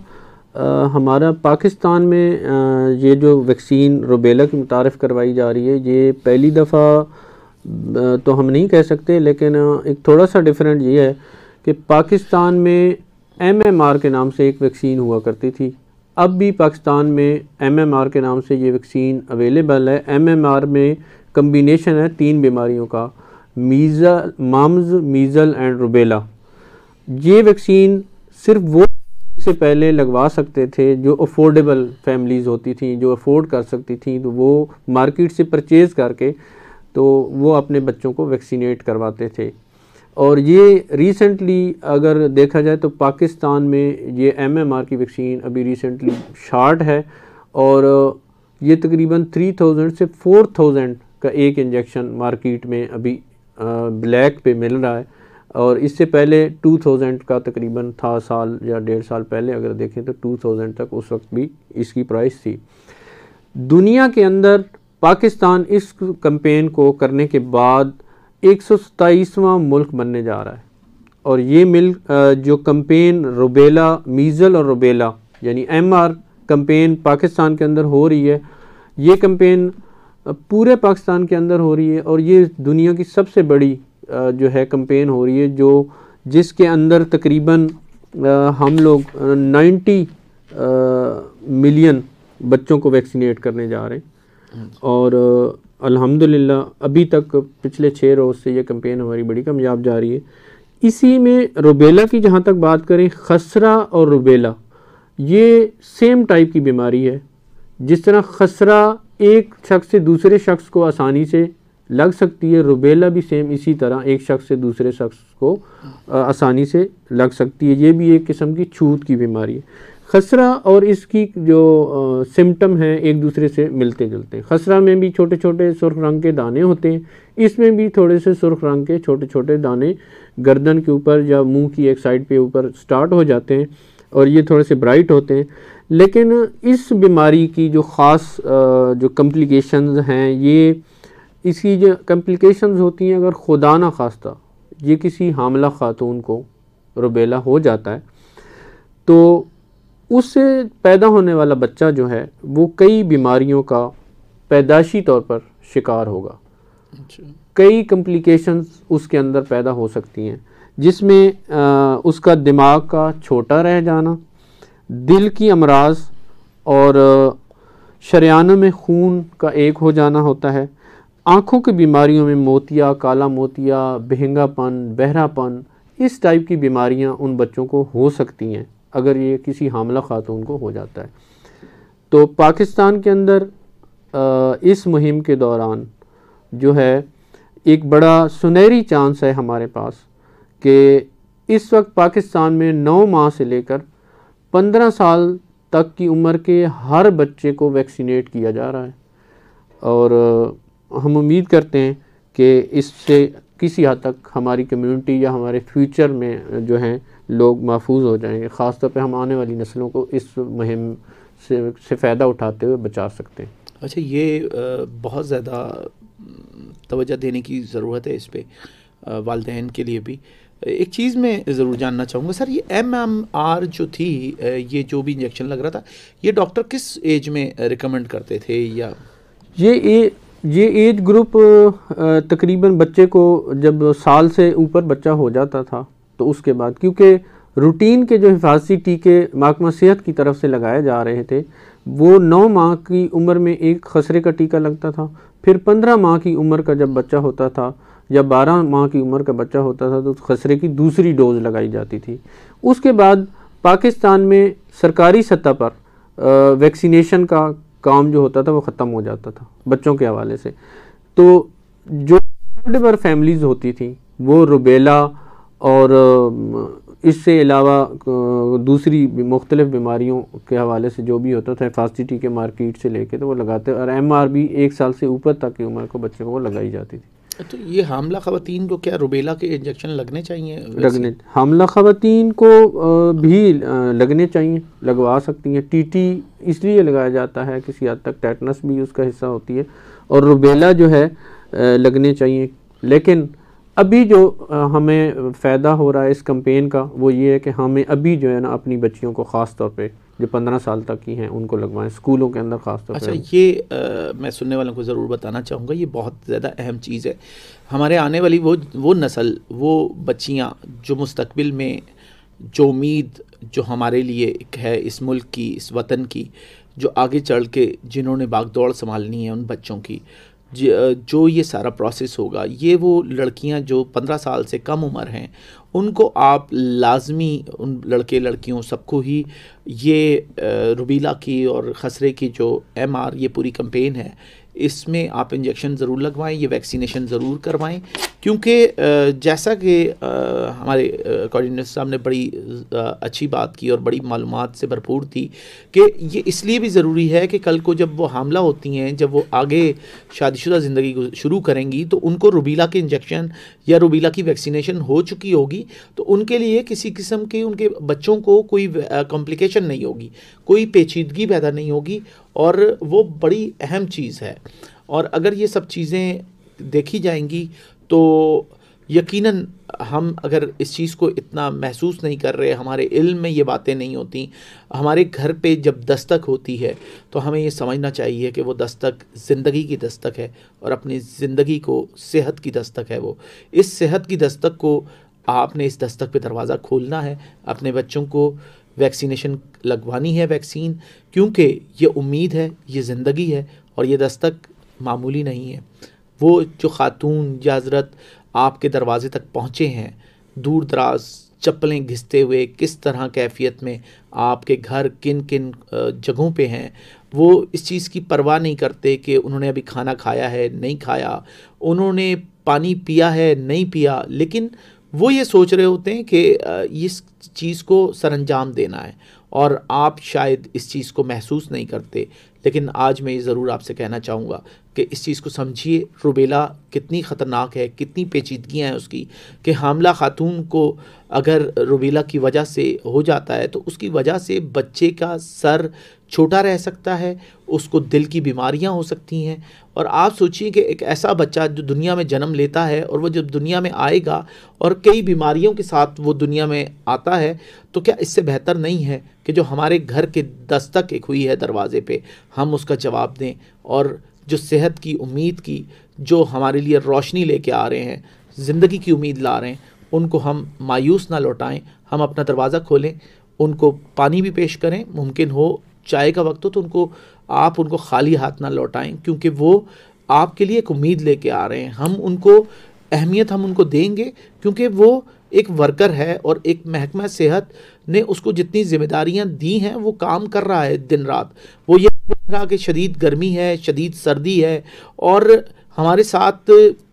हमारा पाकिस्तान में ये जो वैक्सीन रूबेला की मुतारिफ़ करवाई जा रही है, ये पहली दफ़ा तो हम नहीं कह सकते, लेकिन एक थोड़ा सा डिफरेंट ये है कि पाकिस्तान में MMR के नाम से एक वैक्सीन हुआ करती थी। अब भी पाकिस्तान में MMR के नाम से ये वैक्सीन अवेलेबल है। MMR में कम्बिनेशन है 3 बीमारियों का, मम्स, मीज़ल एंड रूबेला। ये वैक्सीन सिर्फ वो से पहले लगवा सकते थे जो अफोर्डेबल फैमिलीज़ होती थी, जो अफोर्ड कर सकती थी, तो वो मार्केट से परचेज़ करके तो वो अपने बच्चों को वैक्सीनेट करवाते थे। और ये रिसेंटली अगर देखा जाए तो पाकिस्तान में ये MMR की वैक्सीन अभी रिसेंटली शार्ट है, और ये तकरीबन 3000 से 4000 का एक इंजेक्शन मार्केट में अभी ब्लैक पे मिल रहा है। और इससे पहले 2000 का तकरीबन था, साल या 1.5 साल पहले अगर देखें तो 2000 तक उस वक्त भी इसकी प्राइस थी। दुनिया के अंदर पाकिस्तान इस कैंपेन को करने के बाद 127वां मुल्क बनने जा रहा है। और ये जो कैंपेन रूबेला, मीज़ल और रूबेला यानी MR कैंपेन पाकिस्तान के अंदर हो रही है, ये कैंपेन पूरे पाकिस्तान के अंदर हो रही है। और ये दुनिया की सबसे बड़ी जो है कैंपेन हो रही है, जिसके अंदर तकरीबन हम लोग 90 मिलियन बच्चों को वैक्सीनेट करने जा रहे हैं। और अल्हम्दुलिल्लाह अभी तक पिछले 6 रोज़ से ये कैंपेन हमारी बड़ी कामयाब जा रही है। इसी में रूबेला की जहाँ तक बात करें, खसरा और रूबेला ये सेम टाइप की बीमारी है। जिस तरह खसरा एक शख्स से दूसरे शख्स को आसानी से लग सकती है, रुबेला भी सेम इसी तरह एक शख्स से दूसरे शख्स को आसानी से लग सकती है। ये भी एक किस्म की छूत की बीमारी है। खसरा और इसकी जो सिम्टम हैं एक दूसरे से मिलते जुलते हैं। खसरा में भी छोटे छोटे सुर्ख रंग के दाने होते हैं, इसमें भी थोड़े से सुर्ख रंग के छोटे छोटे दाने गर्दन के ऊपर या मुंह की एक साइड पे ऊपर स्टार्ट हो जाते हैं और ये थोड़े से ब्राइट होते हैं। लेकिन इस बीमारी की जो ख़ास जो कम्प्लिकेशंस हैं, ये इसकी जो कम्प्लिकेशंस होती हैं, अगर खुदा ना खास्ता ये किसी हामला खातून को रुबेला हो जाता है तो उससे पैदा होने वाला बच्चा जो है वो कई बीमारियों का पैदाशी तौर पर शिकार होगा। कई कम्प्लिकेशंस उसके अंदर पैदा हो सकती हैं, जिसमें उसका दिमाग का छोटा रह जाना, दिल की अमराज और शरियानों में खून का एक हो जाना होता है। आँखों की बीमारियों में मोतिया, काला मोतिया, बहंगापन, बहरापन, इस टाइप की बीमारियां उन बच्चों को हो सकती हैं अगर ये किसी हामला खातून को हो जाता है। तो पाकिस्तान के अंदर इस मुहिम के दौरान जो है एक बड़ा सुनहरी चांस है हमारे पास कि इस वक्त पाकिस्तान में 9 माह से लेकर 15 साल तक की उम्र के हर बच्चे को वैक्सीनेट किया जा रहा है और हम उम्मीद करते हैं कि इससे किसी हद तक हमारी कम्युनिटी या हमारे फ्यूचर में जो हैं लोग महफूज हो जाएंगे। ख़ास तौर पे हम आने वाली नस्लों को इस मुहिम से फ़ायदा उठाते हुए बचा सकते हैं। अच्छा, ये बहुत ज़्यादा तवज्जो देने की ज़रूरत है इस पे वालिदैन के लिए भी। एक चीज़ मैं ज़रूर जानना चाहूँगा सर, ये MMR जो थी, ये जो भी इंजेक्शन लग रहा था, ये डॉक्टर किस एज में रिकमेंड करते थे? या ये एज ग्रुप तकरीबन बच्चे को जब साल से ऊपर बच्चा हो जाता था तो उसके बाद, क्योंकि रूटीन के जो हिफाजती टीके महकमा सेहत की तरफ से लगाए जा रहे थे, वो 9 माह की उम्र में एक खसरे का टीका लगता था, फिर 15 माह की उम्र का जब बच्चा होता था या 12 माह की उम्र का बच्चा होता था तो खसरे की दूसरी डोज लगाई जाती थी। उसके बाद पाकिस्तान में सरकारी सतह पर वैक्सीनेशन का काम जो होता था वो ख़त्म हो जाता था बच्चों के हवाले से। तो जो पर फैमिलीज़ होती थी वो रुबेला और इससे अलावा दूसरी मुख्तलिफ़ बीमारियों के हवाले से जो भी होता था हिफाजती टीके मार्केट से लेके तो वो लगाते, और MR भी 1 साल से ऊपर तक की उम्र को बच्चों को लगाई जाती थी। तो ये हामला ख़वातीन को क्या रुबेला के इंजेक्शन लगने चाहिए? हामला ख़वातीन को भी लगने चाहिए, लगवा सकती हैं। TT इसलिए लगाया जाता है, किसी हद तक टेटनस भी उसका हिस्सा होती है, और रुबेला जो है लगने चाहिए। लेकिन अभी जो हमें फ़ायदा हो रहा है इस कैंपेन का वो ये है कि हमें अभी जो है ना अपनी बच्चियों को ख़ास तौर पे जो 15 साल तक की हैं उनको लगवाएं, स्कूलों के अंदर ख़ास तौर पे। अच्छा, ये मैं सुनने वालों को ज़रूर बताना चाहूँगा, ये बहुत ज़्यादा अहम चीज़ है। हमारे आने वाली वो नस्ल, वो बच्चियाँ जो मुस्तकबिल में जो उम्मीद जो हमारे लिए एक है इस मुल्क की, इस वतन की, जो आगे चल के जिन्होंने बागदौड़ संभालनी है, उन बच्चों की जो ये सारा प्रोसेस होगा, ये वो लड़कियां जो 15 साल से कम उम्र हैं उनको आप लाजमी, उन लड़के लड़कियों सबको ही ये रुबीला की और खसरे की जो MR ये पूरी कैंपेन है, इसमें आप इंजेक्शन ज़रूर लगवाएं, ये वैक्सीनेशन ज़रूर करवाएं। क्योंकि जैसा कि हमारे कोऑर्डिनेटर साहब ने बड़ी अच्छी बात की और बड़ी मालूमात से भरपूर थी कि ये इसलिए भी ज़रूरी है कि कल को जब वो हामला होती हैं, जब वो आगे शादीशुदा ज़िंदगी शुरू करेंगी तो उनको रुबीला के इंजेक्शन या रुबीला की वैक्सीनेशन हो चुकी होगी, तो उनके लिए किसी किस्म के उनके बच्चों को कोई कॉम्प्लिकेशन नहीं होगी, कोई पेचीदगी पैदा नहीं होगी, और वो बड़ी अहम चीज़ है। और अगर ये सब चीज़ें देखी जाएंगी तो यकीनन हम अगर इस चीज़ को इतना महसूस नहीं कर रहे, हमारे इल्म में ये बातें नहीं होती, हमारे घर पे जब दस्तक होती है तो हमें ये समझना चाहिए कि वो दस्तक ज़िंदगी की दस्तक है और अपनी ज़िंदगी को सेहत की दस्तक है। वो इस सेहत की दस्तक को आपने इस दस्तक पे दरवाज़ा खोलना है, अपने बच्चों को वैक्सीनेशन लगवानी है वैक्सीन, क्योंकि ये उम्मीद है, ये ज़िंदगी है और ये दस्तक मामूली नहीं है। वो जो ख़ातून या हज़रत आपके दरवाज़े तक पहुँचे हैं दूर दराज चप्पलें घिसते हुए, किस तरह कैफियत में आपके घर किन किन जगहों पे हैं, वो इस चीज़ की परवाह नहीं करते कि उन्होंने अभी खाना खाया है नहीं खाया, उन्होंने पानी पिया है नहीं पिया, लेकिन वो ये सोच रहे होते हैं कि इस चीज़ को सरअंजाम देना है, और आप शायद इस चीज़ को महसूस नहीं करते। लेकिन आज मैं ये ज़रूर आपसे कहना चाहूँगा कि इस चीज़ को समझिए, रुबेला कितनी ख़तरनाक है, कितनी पेचीदगियाँ हैं उसकी, कि हामला खातून को अगर रुबेला की वजह से हो जाता है तो उसकी वजह से बच्चे का सर छोटा रह सकता है, उसको दिल की बीमारियां हो सकती हैं। और आप सोचिए कि एक ऐसा बच्चा जो दुनिया में जन्म लेता है और वो जब दुनिया में आएगा और कई बीमारियों के साथ वो दुनिया में आता है, तो क्या इससे बेहतर नहीं है कि जो हमारे घर के दस्तक एक हुई है दरवाजे पे, हम उसका जवाब दें, और जो सेहत की उम्मीद की, जो हमारे लिए रोशनी लेके आ रहे हैं, ज़िंदगी की उम्मीद ला रहे हैं, उनको हम मायूस ना लौटाएं। हम अपना दरवाज़ा खोलें, उनको पानी भी पेश करें, मुमकिन हो चाय का वक्त हो तो उनको खाली हाथ ना लौटाएं, क्योंकि वो आपके लिए एक उम्मीद लेके आ रहे हैं। हम उनको अहमियत हम उनको देंगे क्योंकि वो एक वर्कर है और एक महकमा सेहत ने उसको जितनी जिम्मेदारियां दी हैं वो काम कर रहा है दिन रात। वो ये देख रहा कि शदीद गर्मी है, शदीद सर्दी है, और हमारे साथ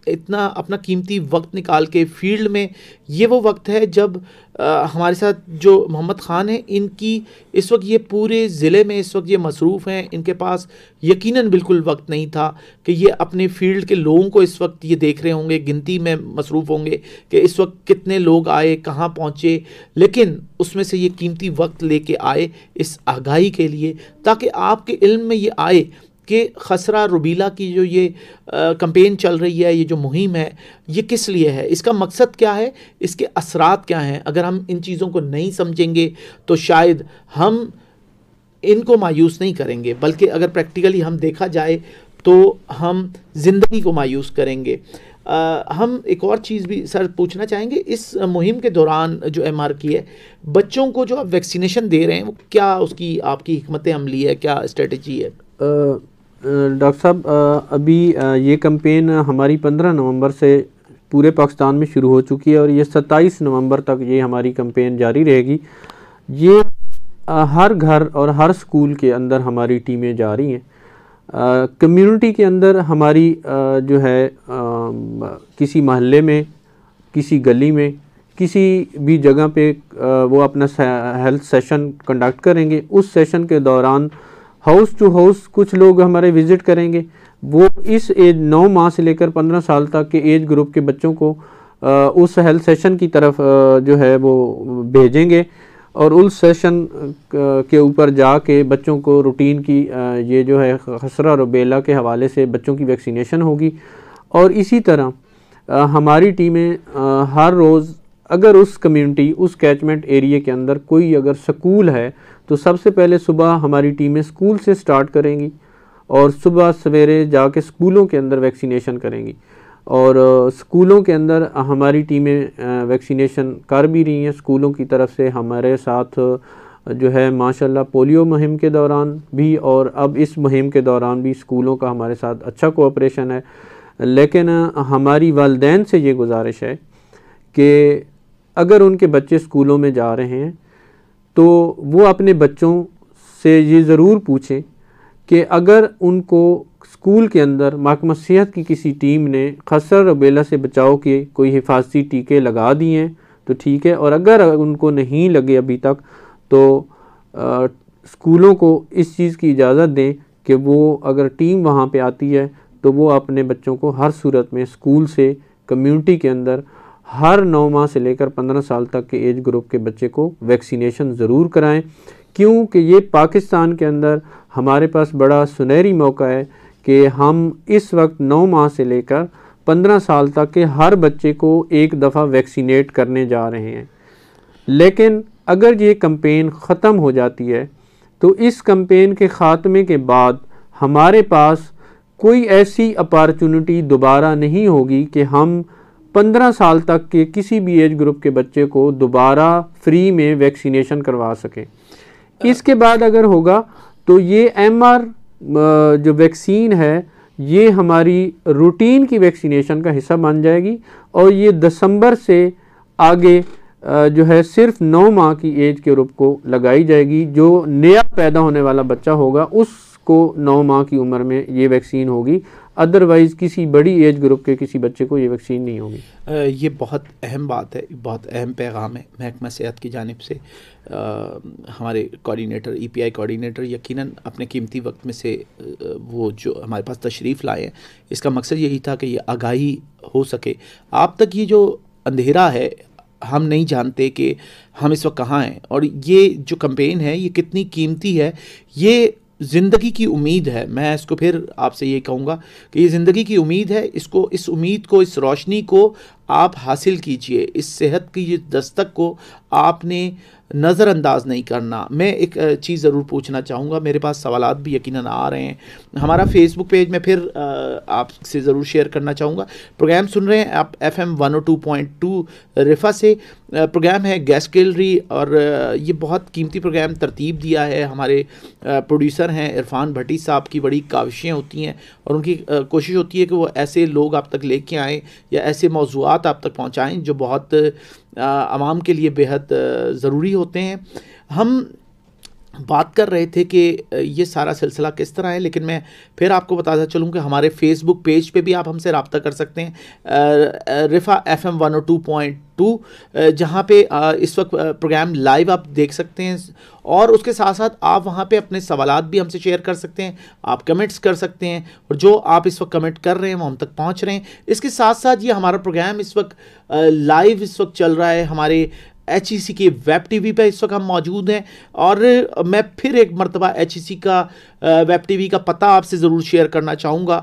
इतना अपना कीमती वक्त निकाल के फील्ड में, ये वो वक्त है जब हमारे साथ जो मोहम्मद ख़ान है, इनकी इस वक्त ये पूरे ज़िले में इस वक्त ये मसरूफ़ हैं, इनके पास यकीनन बिल्कुल वक्त नहीं था कि ये अपने फील्ड के लोगों को इस वक्त ये देख रहे होंगे, गिनती में मसरूफ़ होंगे कि इस वक्त कितने लोग आए, कहाँ पहुँचे, लेकिन उसमें से ये कीमती वक्त लेके आए इस आगाही के लिए, ताकि आपके इल्म में ये आए कि खसरा रुबीला की जो ये कैंपेन चल रही है, ये जो मुहिम है, ये किस लिए है, इसका मकसद क्या है, इसके असरात क्या हैं। अगर हम इन चीज़ों को नहीं समझेंगे तो शायद हम इनको मायूस नहीं करेंगे, बल्कि अगर प्रैक्टिकली हम देखा जाए तो हम ज़िंदगी को मायूस करेंगे। हम एक और चीज़ भी सर पूछना चाहेंगे, इस मुहिम के दौरान जो MR की है, बच्चों को जो आप वैक्सीनेशन दे रहे हैं, वो क्या उसकी आपकी हिकमत अमली है, क्या स्ट्रेटजी है? डॉक्टर साहब, अभी ये कैंपेन हमारी 15 नवंबर से पूरे पाकिस्तान में शुरू हो चुकी है और ये 27 नवंबर तक ये हमारी कैंपेन जारी रहेगी। ये हर घर और हर स्कूल के अंदर हमारी टीमें जा रही हैं। कम्युनिटी के अंदर हमारी जो है किसी महल्ले में, किसी गली में, किसी भी जगह पे वो अपना हेल्थ सेशन कंडक्ट करेंगे। उस सेशन के दौरान हाउस टू हाउस कुछ लोग हमारे विज़िट करेंगे। वो इस एज 9 माह से लेकर 15 साल तक के एज ग्रुप के बच्चों को उस हेल्थ सेशन की तरफ जो है वो भेजेंगे और उस सेशन के ऊपर जाके बच्चों को रूटीन की ये जो है खसरा रुबेला के हवाले से बच्चों की वैक्सीनेशन होगी। और इसी तरह हमारी टीमें हर रोज़, अगर उस कम्युनिटी, उस कैचमेंट एरिया के अंदर कोई अगर स्कूल है तो सबसे पहले सुबह हमारी टीमें स्कूल से स्टार्ट करेंगी और सुबह सवेरे जाके स्कूलों के अंदर वैक्सीनेशन करेंगी। और स्कूलों के अंदर हमारी टीमें वैक्सीनेशन कर भी रही हैं। स्कूलों की तरफ से हमारे साथ जो है माशाल्लाह पोलियो मुहिम के दौरान भी और अब इस मुहिम के दौरान भी स्कूलों का हमारे साथ अच्छा कोऑपरेशन है। लेकिन हमारी वालिदैन से ये गुजारिश है कि अगर उनके बच्चे स्कूलों में जा रहे हैं तो वो अपने बच्चों से ये ज़रूर पूछें कि अगर उनको स्कूल के अंदर महकमा सेहत की किसी टीम ने खसरा रुबेला से बचाव के कोई हिफाजती टीके लगा दिए हैं तो ठीक है, और अगर उनको नहीं लगे अभी तक तो स्कूलों को इस चीज़ की इजाज़त दें कि वो अगर टीम वहाँ पे आती है तो वो अपने बच्चों को हर सूरत में स्कूल से कम्युनिटी के अंदर हर 9 माह से लेकर 15 साल तक के एज ग्रुप के बच्चे को वैक्सीनेशन ज़रूर कराएं, क्योंकि ये पाकिस्तान के अंदर हमारे पास बड़ा सुनहरी मौका है कि हम इस वक्त 9 माह से लेकर 15 साल तक के हर बच्चे को एक दफ़ा वैक्सीनेट करने जा रहे हैं। लेकिन अगर ये कैंपेन ख़त्म हो जाती है तो इस कैंपेन के ख़ात्मे के बाद हमारे पास कोई ऐसी अपॉर्चुनिटी दोबारा नहीं होगी कि हम 15 साल तक के किसी भी एज ग्रुप के बच्चे को दोबारा फ्री में वैक्सीनेशन करवा सकें। इसके बाद अगर होगा तो ये MR जो वैक्सीन है ये हमारी रूटीन की वैक्सीनेशन का हिस्सा बन जाएगी और ये दिसंबर से आगे जो है सिर्फ 9 माह की एज के ग्रुप को लगाई जाएगी। जो नया पैदा होने वाला बच्चा होगा उसको 9 माह की उम्र में ये वैक्सीन होगी, अदरवाइज़ किसी बड़ी एज ग्रुप के किसी बच्चे को ये वैक्सीन नहीं होगी। ये बहुत अहम बात है, बहुत अहम पैगाम है महकमा सेहत की जानिब से। हमारे कोऑर्डिनेटर, EPI कोऑर्डिनेटर यकीनन अपने कीमती वक्त में से वो जो हमारे पास तशरीफ़ लाए हैं, इसका मकसद यही था कि ये आगाही हो सके। आप तक ये जो अंधेरा है, हम नहीं जानते कि हम इस वक्त कहाँ हैं, और ये जो कैंपेन है ये कितनी कीमती है। ये ज़िंदगी की उम्मीद है। मैं इसको फिर आपसे ये कहूँगा कि ये ज़िंदगी की उम्मीद है। इसको, इस उम्मीद को, इस रोशनी को आप हासिल कीजिए। इस सेहत की ये दस्तक को आपने नज़रअंदाज नहीं करना। मैं एक चीज़ ज़रूर पूछना चाहूँगा, मेरे पास सवालात भी यकीनन आ रहे हैं। हमारा फेसबुक पेज में फिर आपसे ज़रूर शेयर करना चाहूँगा। प्रोग्राम सुन रहे हैं आप FM 102.2 रिफ़ा से। प्रोग्राम है गैस गैलरी, और ये बहुत कीमती प्रोग्राम तरतीब दिया है हमारे प्रोड्यूसर हैं इरफान भट्टी साहब की। बड़ी काविशें होती हैं और उनकी कोशिश होती है कि वो ऐसे लोग आप तक लेके आएँ या ऐसे मौज़ूआत आप तक पहुँचाएँ जो बहुत आवाम के लिए बेहद ज़रूरी होते हैं। हम बात कर रहे थे कि ये सारा सिलसिला किस तरह है, लेकिन मैं फिर आपको बताता चलूँ कि हमारे फेसबुक पेज पे भी आप हमसे रब्ता कर सकते हैं, रिफ़ा FM 102.2, जहाँ पे इस वक्त प्रोग्राम लाइव आप देख सकते हैं, और उसके साथ साथ आप वहाँ पे अपने सवालात भी हमसे शेयर कर सकते हैं, आप कमेंट्स कर सकते हैं, और जो आप इस वक्त कमेंट कर रहे हैं वो हम तक पहुँच रहे हैं। इसके साथ साथ ये हमारा प्रोग्राम इस वक्त लाइव इस वक्त चल रहा है हमारे HEC के वेब TV पे इस वक्त हम मौजूद हैं। और मैं फिर एक मरतबा HEC का वेब TV का पता आपसे ज़रूर शेयर करना चाहूँगा,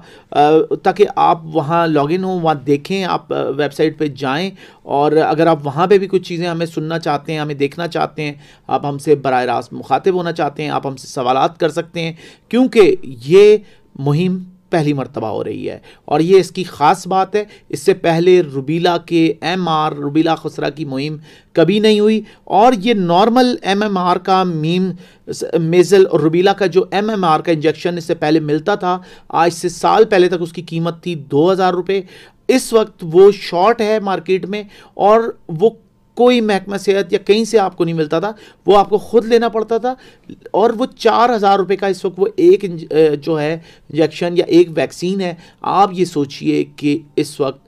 ताकि आप वहाँ लॉगिन हो, वहाँ देखें, आप वेबसाइट पे जाएं, और अगर आप वहाँ पे भी कुछ चीज़ें हमें सुनना चाहते हैं, हमें देखना चाहते हैं, आप हमसे बराह रास्त मुखातिब होना चाहते हैं, आप हमसे सवालात कर सकते हैं, क्योंकि ये मुहिम पहली मर्तबा हो रही है। और ये इसकी ख़ास बात है, इससे पहले रूबीला के MR, रूबीला खुसरा की मुहिम कभी नहीं हुई, और ये नॉर्मल MMR का मेज़ल और रूबीला का जो MMR का इंजेक्शन इससे पहले मिलता था, आज से साल पहले तक उसकी कीमत थी 2000 रुपये। इस वक्त वो शॉर्ट है मार्केट में, और वो कोई महकमा सेहत या कहीं से आपको नहीं मिलता था, वो आपको ख़ुद लेना पड़ता था, और वो 4000 रुपये का इस वक्त वो एक जो है इंजेक्शन या एक वैक्सीन है। आप ये सोचिए कि इस वक्त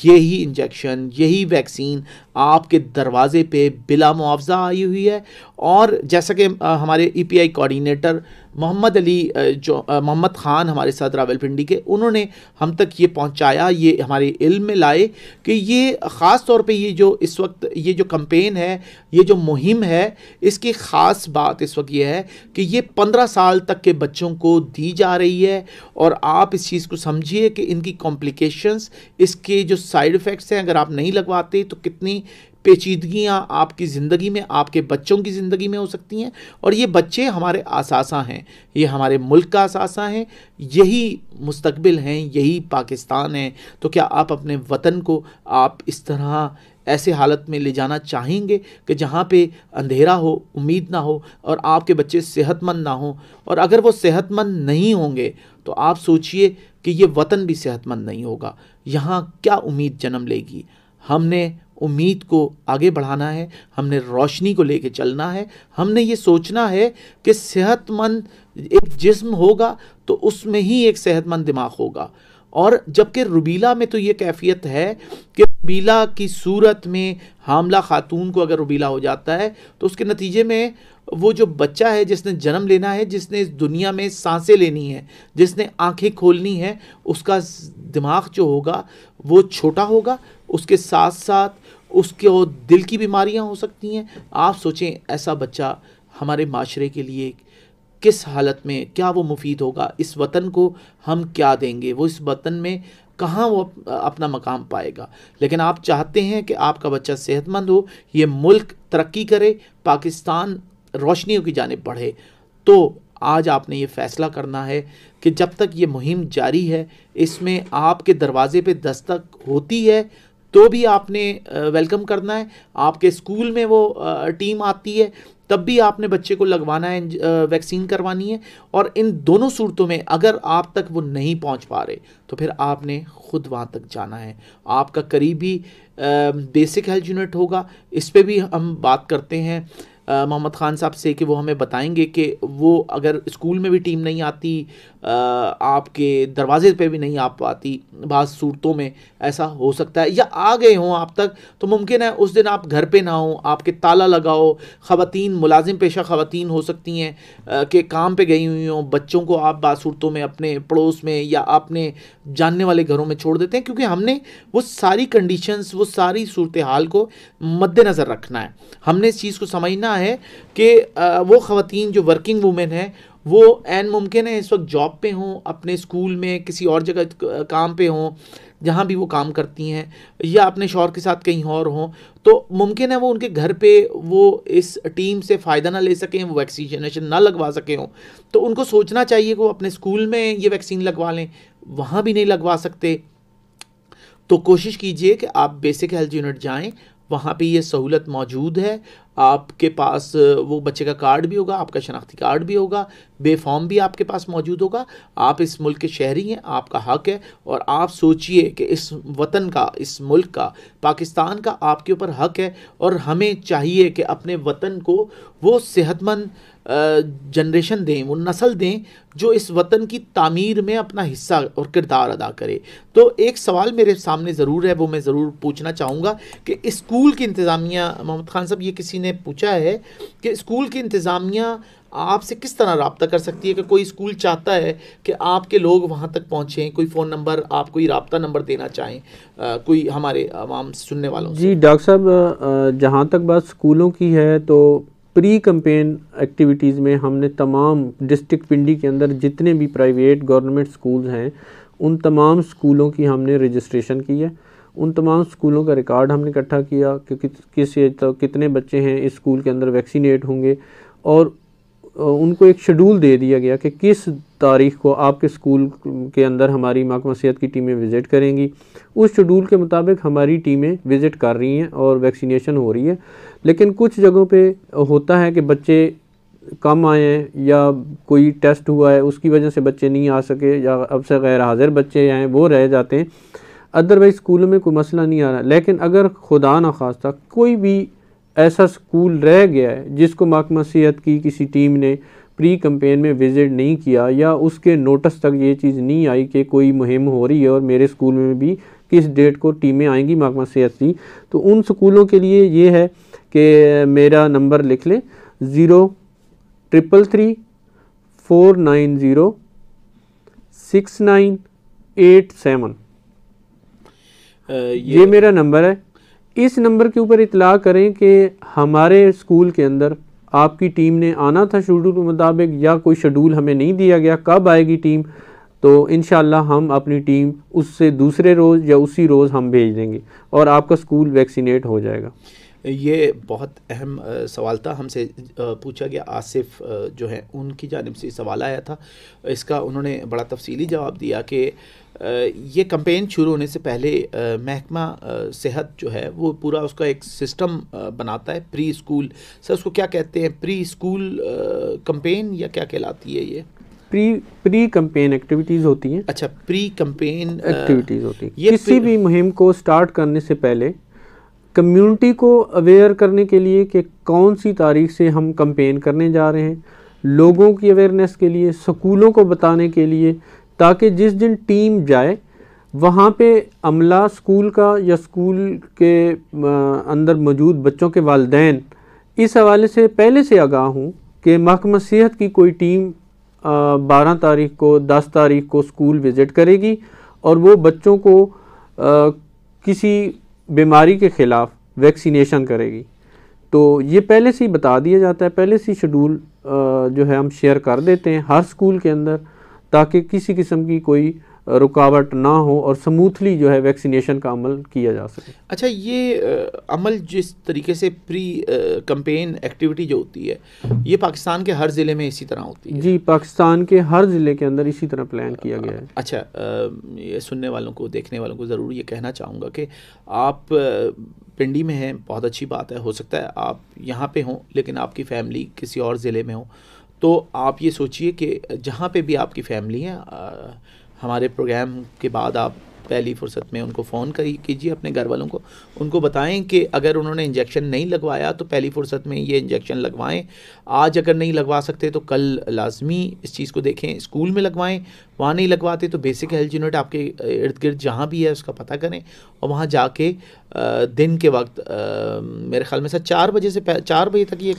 यही इंजेक्शन, यही वैक्सीन आपके दरवाज़े पे बिला मुआवजा आई हुई है। और जैसा कि हमारे EPI कोऑर्डिनेटर मोहम्मद अली, जो मोहम्मद ख़ान हमारे साथ रावलपिंडी के, उन्होंने हम तक ये पहुंचाया, ये हमारे इल्म में लाए कि ये ख़ास तौर पे ये जो इस वक्त ये जो कैंपेन है, ये जो मुहिम है, इसकी ख़ास बात इस वक्त ये है कि ये 15 साल तक के बच्चों को दी जा रही है। और आप इस चीज़ को समझिए कि इनकी कॉम्प्लिकेशंस, इसके जो साइड इफ़ेक्ट्स हैं, अगर आप नहीं लगवाते तो कितनी पेचीदगियाँ आपकी ज़िंदगी में, आपके बच्चों की ज़िंदगी में हो सकती हैं। और ये बच्चे हमारे आसासा हैं, ये हमारे मुल्क का आसासा हैं, यही मुस्तकबिल हैं, यही पाकिस्तान है। तो क्या आप अपने वतन को आप इस तरह ऐसे हालत में ले जाना चाहेंगे कि जहाँ पे अंधेरा हो, उम्मीद ना हो, और आपके बच्चे सेहतमंद ना हो? और अगर वो सेहतमंद नहीं होंगे तो आप सोचिए कि ये वतन भी सेहतमंद नहीं होगा। यहाँ क्या उम्मीद जन्म लेगी? हमने उम्मीद को आगे बढ़ाना है, हमने रोशनी को लेके चलना है, हमने ये सोचना है कि सेहतमंद एक जिस्म होगा तो उसमें ही एक सेहतमंद दिमाग होगा। और जबकि रूबीला में तो ये कैफियत है कि रूबीला की सूरत में हामला खातून को अगर रूबीला हो जाता है तो उसके नतीजे में वो जो बच्चा है जिसने जन्म लेना है, जिसने इस दुनिया में सांसें लेनी है, जिसने आंखें खोलनी है, उसका दिमाग जो होगा वो छोटा होगा, उसके साथ साथ उसके दिल की बीमारियां हो सकती हैं। आप सोचें ऐसा बच्चा हमारे माशरे के लिए किस हालत में, क्या वो मुफीद होगा? इस वतन को हम क्या देंगे? वो इस वतन में कहाँ वो अपना मकाम पाएगा? लेकिन आप चाहते हैं कि आपका बच्चा सेहतमंद हो, ये मुल्क तरक्की करे, पाकिस्तान रोशनियों की जानिब बढ़े। तो आज आपने ये फ़ैसला करना है कि जब तक ये मुहिम जारी है, इसमें आपके दरवाज़े पे दस्तक होती है तो भी आपने वेलकम करना है। आपके स्कूल में वो टीम आती है तब भी आपने बच्चे को लगवाना है, वैक्सीन करवानी है। और इन दोनों सूरतों में अगर आप तक वो नहीं पहुंच पा रहे तो फिर आपने खुद वहां तक जाना है। आपका करीबी बेसिक हेल्थ यूनिट होगा, इस पे भी हम बात करते हैं मोहम्मद ख़ान साहब से कि वो हमें बताएंगे कि वो अगर स्कूल में भी टीम नहीं आती, आपके दरवाजे पे भी नहीं आ पाती, बाज़ सूरतों में ऐसा हो सकता है, या आ गए हों आप तक तो मुमकिन है उस दिन आप घर पे ना हो, आपके ताला लगाओ। ख़वातीन, मुलाजिम पेशा ख़वातीन हो सकती हैं कि काम पे गई हुई हों, बच्चों को आप बाज़ सूरतों में अपने पड़ोस में या अपने जानने वाले घरों में छोड़ देते हैं, क्योंकि हमने वो सारी कंडीशंस, वो सारी सूरत हाल को मद्देनज़र रखना है। हमने इस चीज़ को समझना है कि वो ख़वातीन जो वर्किंग वूमेन हैं वो एन मुमकिन है इस वक्त जॉब पे हों, अपने स्कूल में किसी और जगह काम पे हों जहाँ भी वो काम करती हैं, या अपने शौहर के साथ कहीं और हों, तो मुमकिन है वो उनके घर पे वो इस टीम से फ़ायदा ना ले सकें, वो वैक्सीनेशन ना लगवा सकें हों। तो उनको सोचना चाहिए कि वो अपने स्कूल में ये वैक्सीन लगवा लें, वहाँ भी नहीं लगवा सकते तो कोशिश कीजिए कि आप बेसिक हेल्थ यूनिट जाएं, वहाँ पे ये सहूलत मौजूद है। आपके पास वो बच्चे का कार्ड भी होगा, आपका शनाख्ती कार्ड भी होगा, बेफॉर्म भी आपके पास मौजूद होगा। आप इस मुल्क के शहरी हैं, आपका हक है, और आप सोचिए कि इस वतन का, इस मुल्क का, पाकिस्तान का आपके ऊपर हक है। और हमें चाहिए कि अपने वतन को वो सेहतमंद जनरेशन दें, वो नस्ल दें जो इस वतन की तामीर में अपना हिस्सा और किरदार अदा करे। तो एक सवाल मेरे सामने ज़रूर है, वो मैं ज़रूर पूछना चाहूँगा कि स्कूल की इंतज़ामिया, मोहम्मद ख़ान साहब, ये किसी ने पूछा है कि स्कूल की इंतज़ामिया आपसे किस तरह रब्ता कर सकती है कि कोई स्कूल चाहता है कि आपके लोग वहाँ तक पहुँचें, कोई फ़ोन नंबर, आप कोई रब्ता नंबर देना चाहें कोई हमारे आवाम सुनने वालों से? जी डॉक्टर साहब, जहाँ तक बात स्कूलों की है तो प्री कैंपेन एक्टिविटीज़ में हमने तमाम डिस्ट्रिक्ट पिंडी के अंदर जितने भी प्राइवेट गवर्नमेंट स्कूल्स हैं उन तमाम स्कूलों की हमने रजिस्ट्रेशन की है। उन तमाम स्कूलों का रिकॉर्ड हमने इकट्ठा किया कि किस एज तक कितने बच्चे हैं इस स्कूल के अंदर वैक्सीनेट होंगे, और उनको एक शेड्यूल दे दिया गया कि किस तारीख़ को आपके स्कूल के अंदर हमारी महकमा सेहत की टीमें विज़िट करेंगी। उस शेड्यूल के मुताबिक हमारी टीमें विज़िट कर रही हैं और वैक्सीनेशन हो रही है। लेकिन कुछ जगहों पे होता है कि बच्चे कम आए हैं या कोई टेस्ट हुआ है उसकी वजह से बच्चे नहीं आ सके, या अब से गैर हाज़िर बच्चे हैं वो रह जाते हैं। अदरवाइज़ स्कूलों में कोई मसला नहीं आ रहा। लेकिन अगर खुदा न खास्ता कोई भी ऐसा स्कूल रह गया है जिसको महकमा सेहत की किसी टीम ने प्री कैंपेन में विज़िट नहीं किया, या उसके नोटिस तक ये चीज़ नहीं आई कि कोई मुहिम हो रही है और मेरे स्कूल में भी किस डेट को टीमें आएंगी महकमा सेहत की, तो उन स्कूलों के लिए ये है कि मेरा नंबर लिख लें 0333-490-6987। ये मेरा नंबर है। इस नंबर के ऊपर इतला करें कि हमारे स्कूल के अंदर आपकी टीम ने आना था शेड्यूल के मुताबिक, या कोई शेड्यूल हमें नहीं दिया गया कब आएगी टीम, तो इंशाल्लाह हम अपनी टीम उससे दूसरे रोज़ या उसी रोज़ हम भेज देंगे और आपका स्कूल वैक्सीनेट हो जाएगा। ये बहुत अहम सवाल था, हमसे पूछा गया। आसिफ जो है उनकी जानिब से सवाल आया था, इसका उन्होंने बड़ा तफसीली जवाब दिया कि ये कैंपेन शुरू होने से पहले महकमा सेहत जो है वो पूरा उसका एक सिस्टम बनाता है। प्री स्कूल, सर उसको क्या कहते हैं, प्री स्कूल कैंपेन या क्या कहलाती है ये? प्री कैंपेन एक्टिविटीज़ होती हैं। अच्छा, प्री कैंपेन एक्टिविटीज़ होती हैं। किसी भी मुहिम को स्टार्ट करने से पहले कम्युनिटी को अवेयर करने के लिए कि कौन सी तारीख से हम कैंपेन करने जा रहे हैं, लोगों की अवेयरनेस के लिए, स्कूलों को बताने के लिए, ताकि जिस दिन टीम जाए वहाँ पे अमला स्कूल का या स्कूल के अंदर मौजूद बच्चों के वालिदैन इस हवाले से पहले से आगाह हूँ कि महकमा सेहत की कोई टीम 12 तारीख को, 10 तारीख को स्कूल विज़िट करेगी और वो बच्चों को किसी बीमारी के ख़िलाफ़ वैक्सीनेशन करेगी। तो ये पहले से ही बता दिया जाता है, पहले से शेड्यूल जो है हम शेयर कर देते हैं हर स्कूल के अंदर, ताकि किसी किस्म की कोई रुकावट ना हो और स्मूथली जो है वैक्सीनेशन का अमल किया जा सके। अच्छा, ये अमल जिस तरीके से प्री कैंपेन एक्टिविटी जो होती है, ये पाकिस्तान के हर ज़िले में इसी तरह होती है? जी, पाकिस्तान के हर ज़िले के अंदर इसी तरह प्लान किया गया है। अच्छा, ये सुनने वालों को, देखने वालों को ज़रूर ये कहना चाहूँगा कि आप पिंडी में हैं, बहुत अच्छी बात है। हो सकता है आप यहाँ पे हों लेकिन आपकी फ़ैमिली किसी और ज़िले में हो, तो आप ये सोचिए कि जहाँ पे भी आपकी फ़ैमिली है, हमारे प्रोग्राम के बाद आप पहली फुर्सत में उनको फ़ोन कीजिए, अपने घर वालों को, उनको बताएं कि अगर उन्होंने इंजेक्शन नहीं लगवाया तो पहली फुर्सत में ये इंजेक्शन लगवाएं। आज अगर नहीं लगवा सकते तो कल लाजमी इस चीज़ को देखें, स्कूल में लगवाएं। वहाँ नहीं लगवाते तो बेसिक हेल्थ यूनिट आपके इर्द गिर्द जहाँ भी है उसका पता करें और वहाँ जाके दिन के वक्त मेरे ख्याल में से 4 बजे से 4 बजे तक ये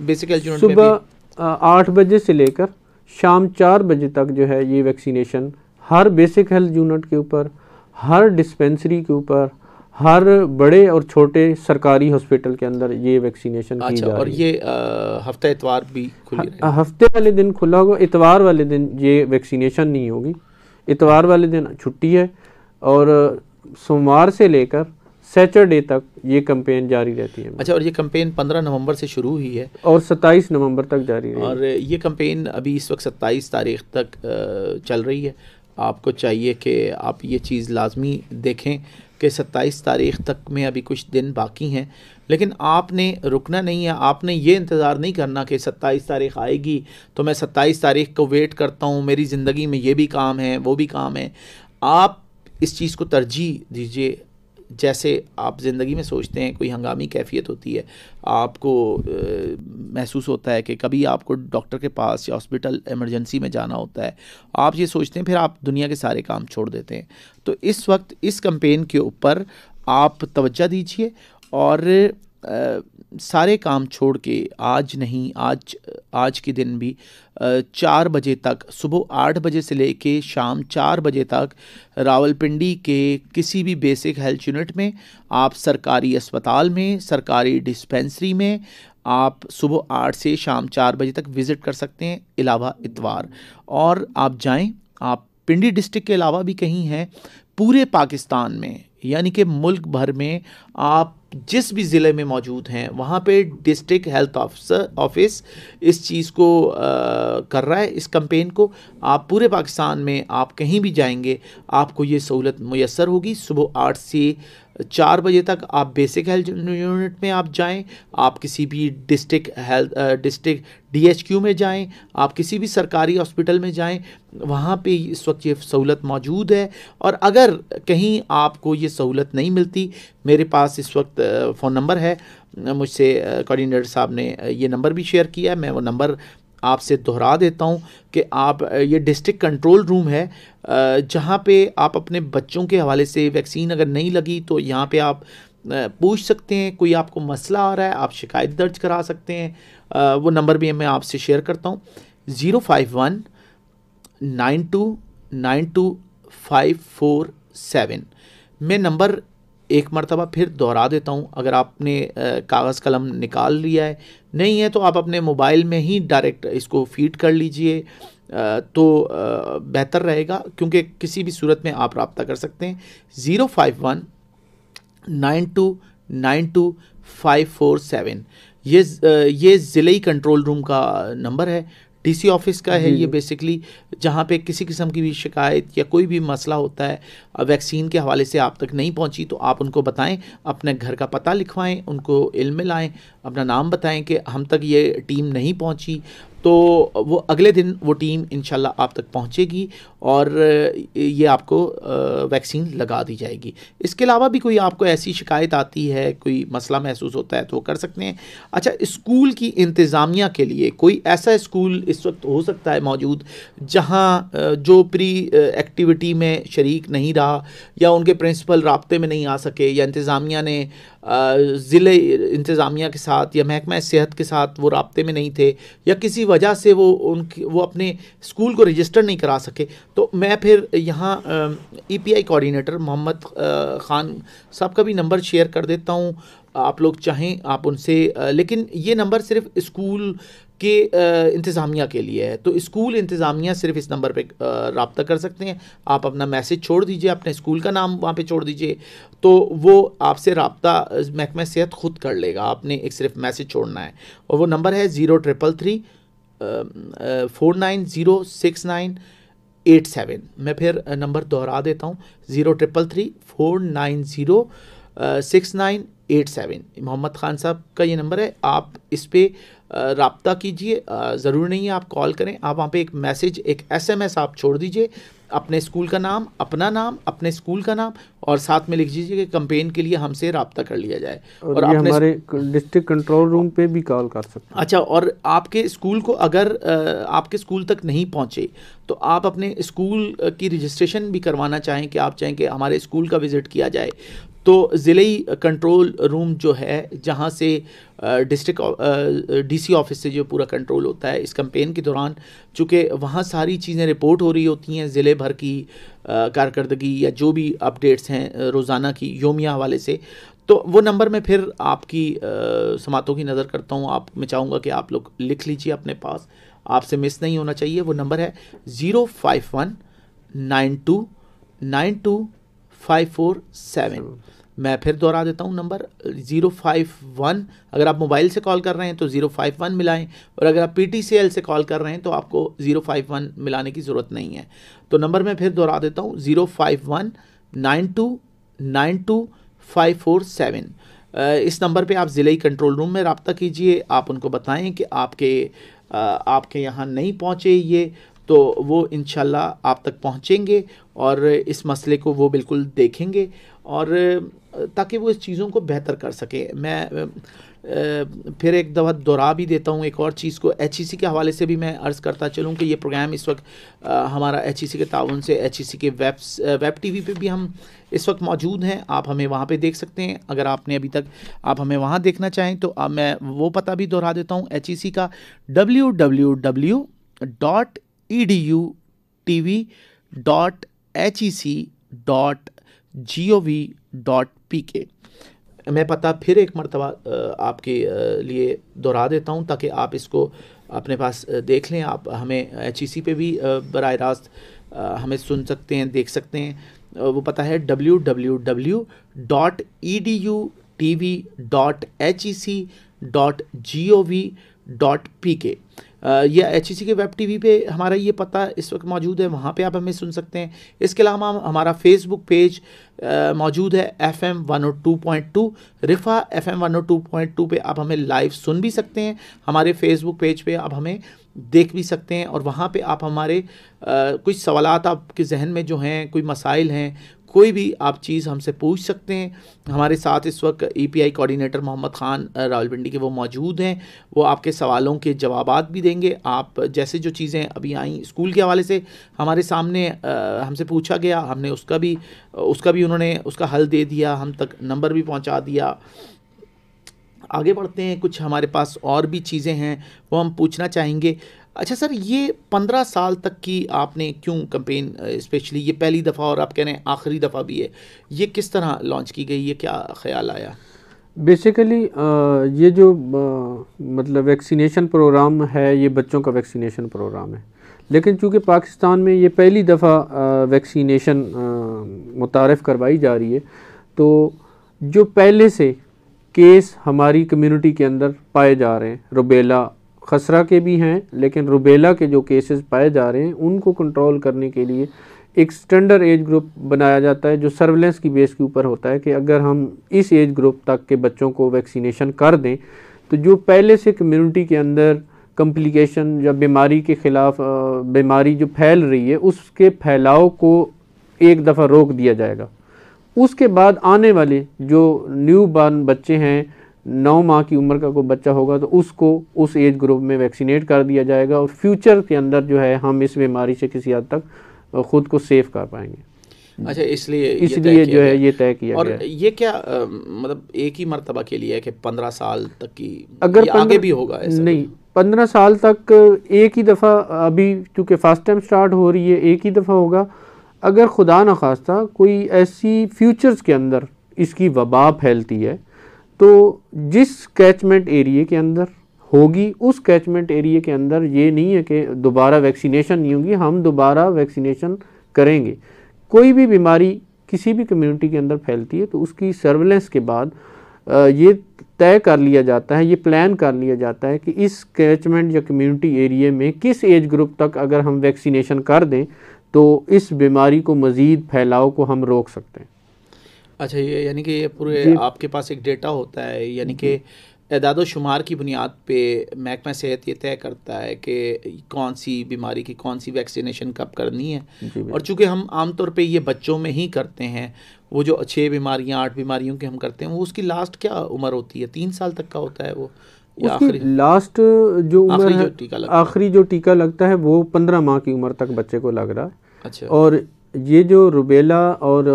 बेसिक हेल्थ यूनिट में सुबह 8 बजे से लेकर शाम 4 बजे तक जो है ये वैक्सीनेशन हर बेसिक हेल्थ यूनिट के ऊपर, हर डिस्पेंसरी के ऊपर, हर बड़े और छोटे सरकारी हॉस्पिटल के अंदर ये वैक्सीनेशन की जा रही है। और ये हफ्ता इतवार भी खुली रहेगी? हफ्ते वाले दिन खुला होगा, इतवार वाले दिन ये वैक्सीनेशन नहीं होगी। इतवार वाले दिन छुट्टी है और सोमवार से लेकर सैटरडे तक ये कैंपेन जारी रहती है। अच्छा, और ये कैंपेन 15 नवंबर से शुरू हुई है और 27 नवंबर तक जारी रहेगी। और ये कैंपेन अभी इस वक्त 27 तारीख तक चल रही है। आपको चाहिए कि आप ये चीज़ लाजमी देखें कि 27 तारीख तक में अभी कुछ दिन बाकी हैं, लेकिन आपने रुकना नहीं है। आपने ये इंतज़ार नहीं करना कि 27 तारीख आएगी तो मैं 27 तारीख को वेट करता हूँ, मेरी ज़िंदगी में ये भी काम है वो भी काम है। आप इस चीज़ को तरजीह दीजिए। जैसे आप ज़िंदगी में सोचते हैं, कोई हंगामी कैफियत होती है, आपको महसूस होता है कि कभी आपको डॉक्टर के पास या हॉस्पिटल इमरजेंसी में जाना होता है, आप ये सोचते हैं, फिर आप दुनिया के सारे काम छोड़ देते हैं। तो इस वक्त इस कैंपेन के ऊपर आप तवज्जो दीजिए और सारे काम छोड़ के आज नहीं, आज के दिन भी 4 बजे तक, सुबह 8 बजे से लेके शाम 4 बजे तक रावलपिंडी के किसी भी बेसिक हेल्थ यूनिट में, आप सरकारी अस्पताल में, सरकारी डिस्पेंसरी में आप सुबह 8 से शाम 4 बजे तक विज़िट कर सकते हैं, अलावा इतवार। और आप जाएं, आप पिंडी डिस्ट्रिक्ट के अलावा भी कहीं हैं पूरे पाकिस्तान में, यानी कि मुल्क भर में आप जिस भी ज़िले में मौजूद हैं वहाँ पे डिस्ट्रिक्ट हेल्थ ऑफिस इस चीज़ को कर रहा है, इस कैंपेन को। आप पूरे पाकिस्तान में आप कहीं भी जाएंगे आपको ये सहूलत मुयस्सर होगी। सुबह 8 से 4 बजे तक आप बेसिक हेल्थ यूनिट में आप जाएं, आप किसी भी डिस्ट्रिक्ट DHQ में जाएं, आप किसी भी सरकारी हॉस्पिटल में जाएं, वहाँ पे इस वक्त ये सहूलत मौजूद है। और अगर कहीं आपको ये सहूलत नहीं मिलती, मेरे पास इस वक्त फ़ोन नंबर है, मुझसे कोऑर्डिनेटर साहब ने ये नंबर भी शेयर किया है, मैं वो नंबर आपसे दोहरा देता हूँ कि आप, ये डिस्ट्रिक्ट कंट्रोल रूम है जहाँ पे आप अपने बच्चों के हवाले से वैक्सीन अगर नहीं लगी तो यहाँ पे आप पूछ सकते हैं। कोई आपको मसला आ रहा है, आप शिकायत दर्ज करा सकते हैं। वो नंबर भी मैं आपसे शेयर करता हूँ, 051 92 92 547। मैं नंबर एक मरतबा फिर दोहरा देता हूँ, अगर आपने कागज़ कलम निकाल लिया है, नहीं है तो आप अपने मोबाइल में ही डायरेक्ट इसको फीड कर लीजिए तो बेहतर रहेगा, क्योंकि किसी भी सूरत में आप रब्ता कर सकते हैं। 051 92 92 547 ये ज़िले कंट्रोल रूम का नंबर है, DC ऑफिस का है ये बेसिकली, जहाँ पे किसी किस्म की भी शिकायत या कोई भी मसला होता है वैक्सीन के हवाले से आप तक नहीं पहुँची तो आप उनको बताएं, अपने घर का पता लिखवाएं, उनको इल्म में लाएं, अपना नाम बताएं कि हम तक ये टीम नहीं पहुँची, तो वो अगले दिन वो टीम इंशाल्लाह आप तक पहुंचेगी और ये आपको वैक्सीन लगा दी जाएगी। इसके अलावा भी कोई आपको ऐसी शिकायत आती है, कोई मसला महसूस होता है तो वो कर सकते हैं। अच्छा, स्कूल की इंतज़ामिया के लिए कोई ऐसा स्कूल इस वक्त हो सकता है मौजूद जहां जो प्री एक्टिविटी में शरीक नहीं रहा या उनके प्रिंसिपल राब्ते में नहीं आ सके या इंतज़ामिया ने ज़िले इंतज़ामिया के साथ या महकमा सेहत के साथ वो राब्ते में नहीं थे या किसी वजह से वो अपने स्कूल को रजिस्टर नहीं करा सके, तो मैं फिर यहाँ EPI कोऑर्डिनेटर मोहम्मद ख़ान साहब का भी नंबर शेयर कर देता हूँ आप लोग चाहें आप उनसे लेकिन ये नंबर सिर्फ स्कूल के इंतज़ामिया के लिए है, तो स्कूल इंतज़ामिया सिर्फ इस नंबर पे रब्ता कर सकते हैं। आप अपना मैसेज छोड़ दीजिए, अपने स्कूल का नाम वहाँ पे छोड़ दीजिए, तो वो आपसे रब्ता महकमा सेहत खुद कर लेगा। आपने एक सिर्फ मैसेज छोड़ना है और वो नंबर है 0333 4906987। मैं फिर नंबर दोहरा देता हूँ, 0333 4906987। मोहम्मद ख़ान साहब का ये नंबर है, आप इस पर रब्ता कीजिए। ज़रूरी नहीं है आप कॉल करें, आप वहाँ पे एक मैसेज, एक SMS आप छोड़ दीजिए, अपने स्कूल का नाम, अपना नाम, अपने स्कूल का नाम, और साथ में लिख दीजिए कि कैंपेन के लिए हमसे रब्ता कर लिया जाए। और ये हमारे डिस्ट्रिक्ट कंट्रोल रूम पे भी कॉल कर सकते हैं। अच्छा, और आपके स्कूल को अगर आपके स्कूल तक नहीं पहुँचे तो आप अपने स्कूल की रजिस्ट्रेशन भी करवाना चाहें कि आप चाहें कि हमारे स्कूल का विज़िट किया जाए, तो ज़िले कंट्रोल रूम जो है, जहाँ से डिस्ट्रिक्ट DC ऑफिस से जो पूरा कंट्रोल होता है इस कैंपेन के दौरान, चूँकि वहाँ सारी चीज़ें रिपोर्ट हो रही होती हैं ज़िले भर की कारकर्दगी या जो भी अपडेट्स हैं रोज़ाना की योमिया हवाले से, तो वो नंबर में फिर आपकी समातों की नज़र करता हूँ। आप मैं चाहूँगा कि आप लोग लिख लीजिए अपने पास, आपसे मिस नहीं होना चाहिए। वो नंबर है 05192925447। मैं फिर दोहरा देता हूँ नंबर 051। अगर आप मोबाइल से कॉल कर रहे हैं तो 051 मिलाएं, और अगर आप PTCL से कॉल कर रहे हैं तो आपको 051 मिलाने की ज़रूरत नहीं है। तो नंबर मैं फिर दोहरा देता हूँ 05192925447। इस नंबर पे आप ज़िले कंट्रोल रूम में रब्ता कीजिए, आप उनको बताएं कि आपके यहाँ नहीं पहुँचे ये, तो वो इंशाल्लाह आप तक पहुँचेंगे और इस मसले को वो बिल्कुल देखेंगे, और ताकि वो इस चीज़ों को बेहतर कर सके। मैं फिर एक दफ़ा दोहरा भी देता हूँ एक और चीज़ को, HEC के हवाले से भी मैं अर्ज़ करता चलूँ कि ये प्रोग्राम इस वक्त हमारा HEC के ताउन से HEC के वेब TV पे भी हम इस वक्त मौजूद हैं। आप हमें वहाँ पे देख सकते हैं, अगर आपने अभी तक आप हमें वहाँ देखना चाहें तो मैं वो पता भी दोहरा देता हूँ, HEC का www.edu.hec.gov.pk। मैं पता फिर एक मरतबा आपके लिए दोहरा देता हूँ ताकि आप इसको अपने पास देख लें। आप हमें HEC पे भी बराह रास्त हमें सुन सकते हैं, देख सकते हैं। वो पता है www.edu.tv.hec.gov.pk। ये HEC के वेब TV पे हमारा ये पता इस वक्त मौजूद है, वहाँ पे आप हमें सुन सकते हैं। इसके अलावा हमारा फेसबुक पेज मौजूद है FM 102.2 रिफ़ा FM 102.2 पे आप हमें लाइव सुन भी सकते हैं। हमारे फेसबुक पेज पे आप हमें देख भी सकते हैं, और वहाँ पे आप हमारे कुछ सवालात आपके जहन में जो हैं, कोई मसाइल हैं, कोई भी आप चीज़ हमसे पूछ सकते हैं। हमारे साथ इस वक्त EPI कोऑर्डिनेटर मोहम्मद ख़ान रावलपिंडी के वो मौजूद हैं, वो आपके सवालों के जवाबात भी देंगे। आप जैसे जो चीज़ें अभी आई स्कूल के हवाले से हमारे सामने हमसे पूछा गया, हमने उसका भी उन्होंने उसका हल दे दिया, हम तक नंबर भी पहुंचा दिया। आगे बढ़ते हैं, कुछ हमारे पास और भी चीज़ें हैं वो हम पूछना चाहेंगे। अच्छा सर, ये 15 साल तक की आपने क्यों कैंपेन, स्पेशली ये पहली दफ़ा और आप कह रहे हैं आखिरी दफ़ा भी है, ये किस तरह लॉन्च की गई, ये क्या ख्याल आया? बेसिकली ये जो मतलब वैक्सीनेशन प्रोग्राम है, ये बच्चों का वैक्सीनेशन प्रोग्राम है, लेकिन चूँकि पाकिस्तान में ये पहली दफ़ा वैक्सीनेशन मुतारफ़ करवाई जा रही है, तो जो पहले से केस हमारी कम्युनिटी के अंदर पाए जा रहे हैं, रुबेला खसरा के भी हैं, लेकिन रुबेला के जो केसेस पाए जा रहे हैं उनको कंट्रोल करने के लिए एक स्टैंडर्ड एज ग्रुप बनाया जाता है, जो सर्विलेंस की बेस के ऊपर होता है कि अगर हम इस एज ग्रुप तक के बच्चों को वैक्सीनेशन कर दें तो जो पहले से कम्युनिटी के अंदर कॉम्प्लिकेशन या बीमारी के ख़िलाफ़ बीमारी जो फैल रही है उसके फैलाव को एक दफ़ा रोक दिया जाएगा। उसके बाद आने वाले जो न्यू बॉर्न बच्चे हैं, 9 माह की उम्र का कोई बच्चा होगा तो उसको उस एज ग्रुप में वैक्सीनेट कर दिया जाएगा, और फ्यूचर के अंदर जो है हम इस बीमारी से किसी हद तक ख़ुद को सेफ कर पाएंगे। अच्छा, इसलिए जो है ये तय किया और गया है। ये क्या मतलब एक ही मरतबा के लिए है कि 15 साल तक की, अगर आगे भी होगा ऐसा? नहीं, 15 साल तक एक ही दफ़ा, अभी चूँकि फर्स्ट टाइम स्टार्ट हो रही है, एक ही दफ़ा होगा। अगर खुदा न खास्ता कोई ऐसी फ्यूचर्स के अंदर इसकी वबा फैलती है तो जिस कैचमेंट एरिया के अंदर होगी उस कैचमेंट एरिया के अंदर ये नहीं है कि दोबारा वैक्सीनेशन नहीं होगी, हम दोबारा वैक्सीनेशन करेंगे। कोई भी बीमारी किसी भी कम्युनिटी के अंदर फैलती है तो उसकी सर्वेलेंस के बाद ये तय कर लिया जाता है, ये प्लान कर लिया जाता है कि इस कैचमेंट या कम्युनिटी एरिया में किस एज ग्रुप तक अगर हम वैक्सीनेशन कर दें तो इस बीमारी को मज़ीद फैलाव को हम रोक सकते हैं। अच्छा, ये यानी कि ये पूरे आपके पास एक डेटा होता है, यानी कि एदादो शुमार की बुनियाद पे महकमा सेहत ये तय करता है कि कौन सी बीमारी की कौन सी वैक्सीनेशन कब करनी है। और चूँकि हम आमतौर पे ये बच्चों में ही करते हैं, वो जो 6 बीमारियां 8 बीमारियों के हम करते हैं, वो उसकी लास्ट क्या उम्र होती है? 3 साल तक का होता है वो, या आखिरी लास्ट जो उम्र है, आखिरी जो टीका लगता है वो 15 माह की उम्र तक बच्चे को लग रहा है। अच्छा। और ये जो रुबेला और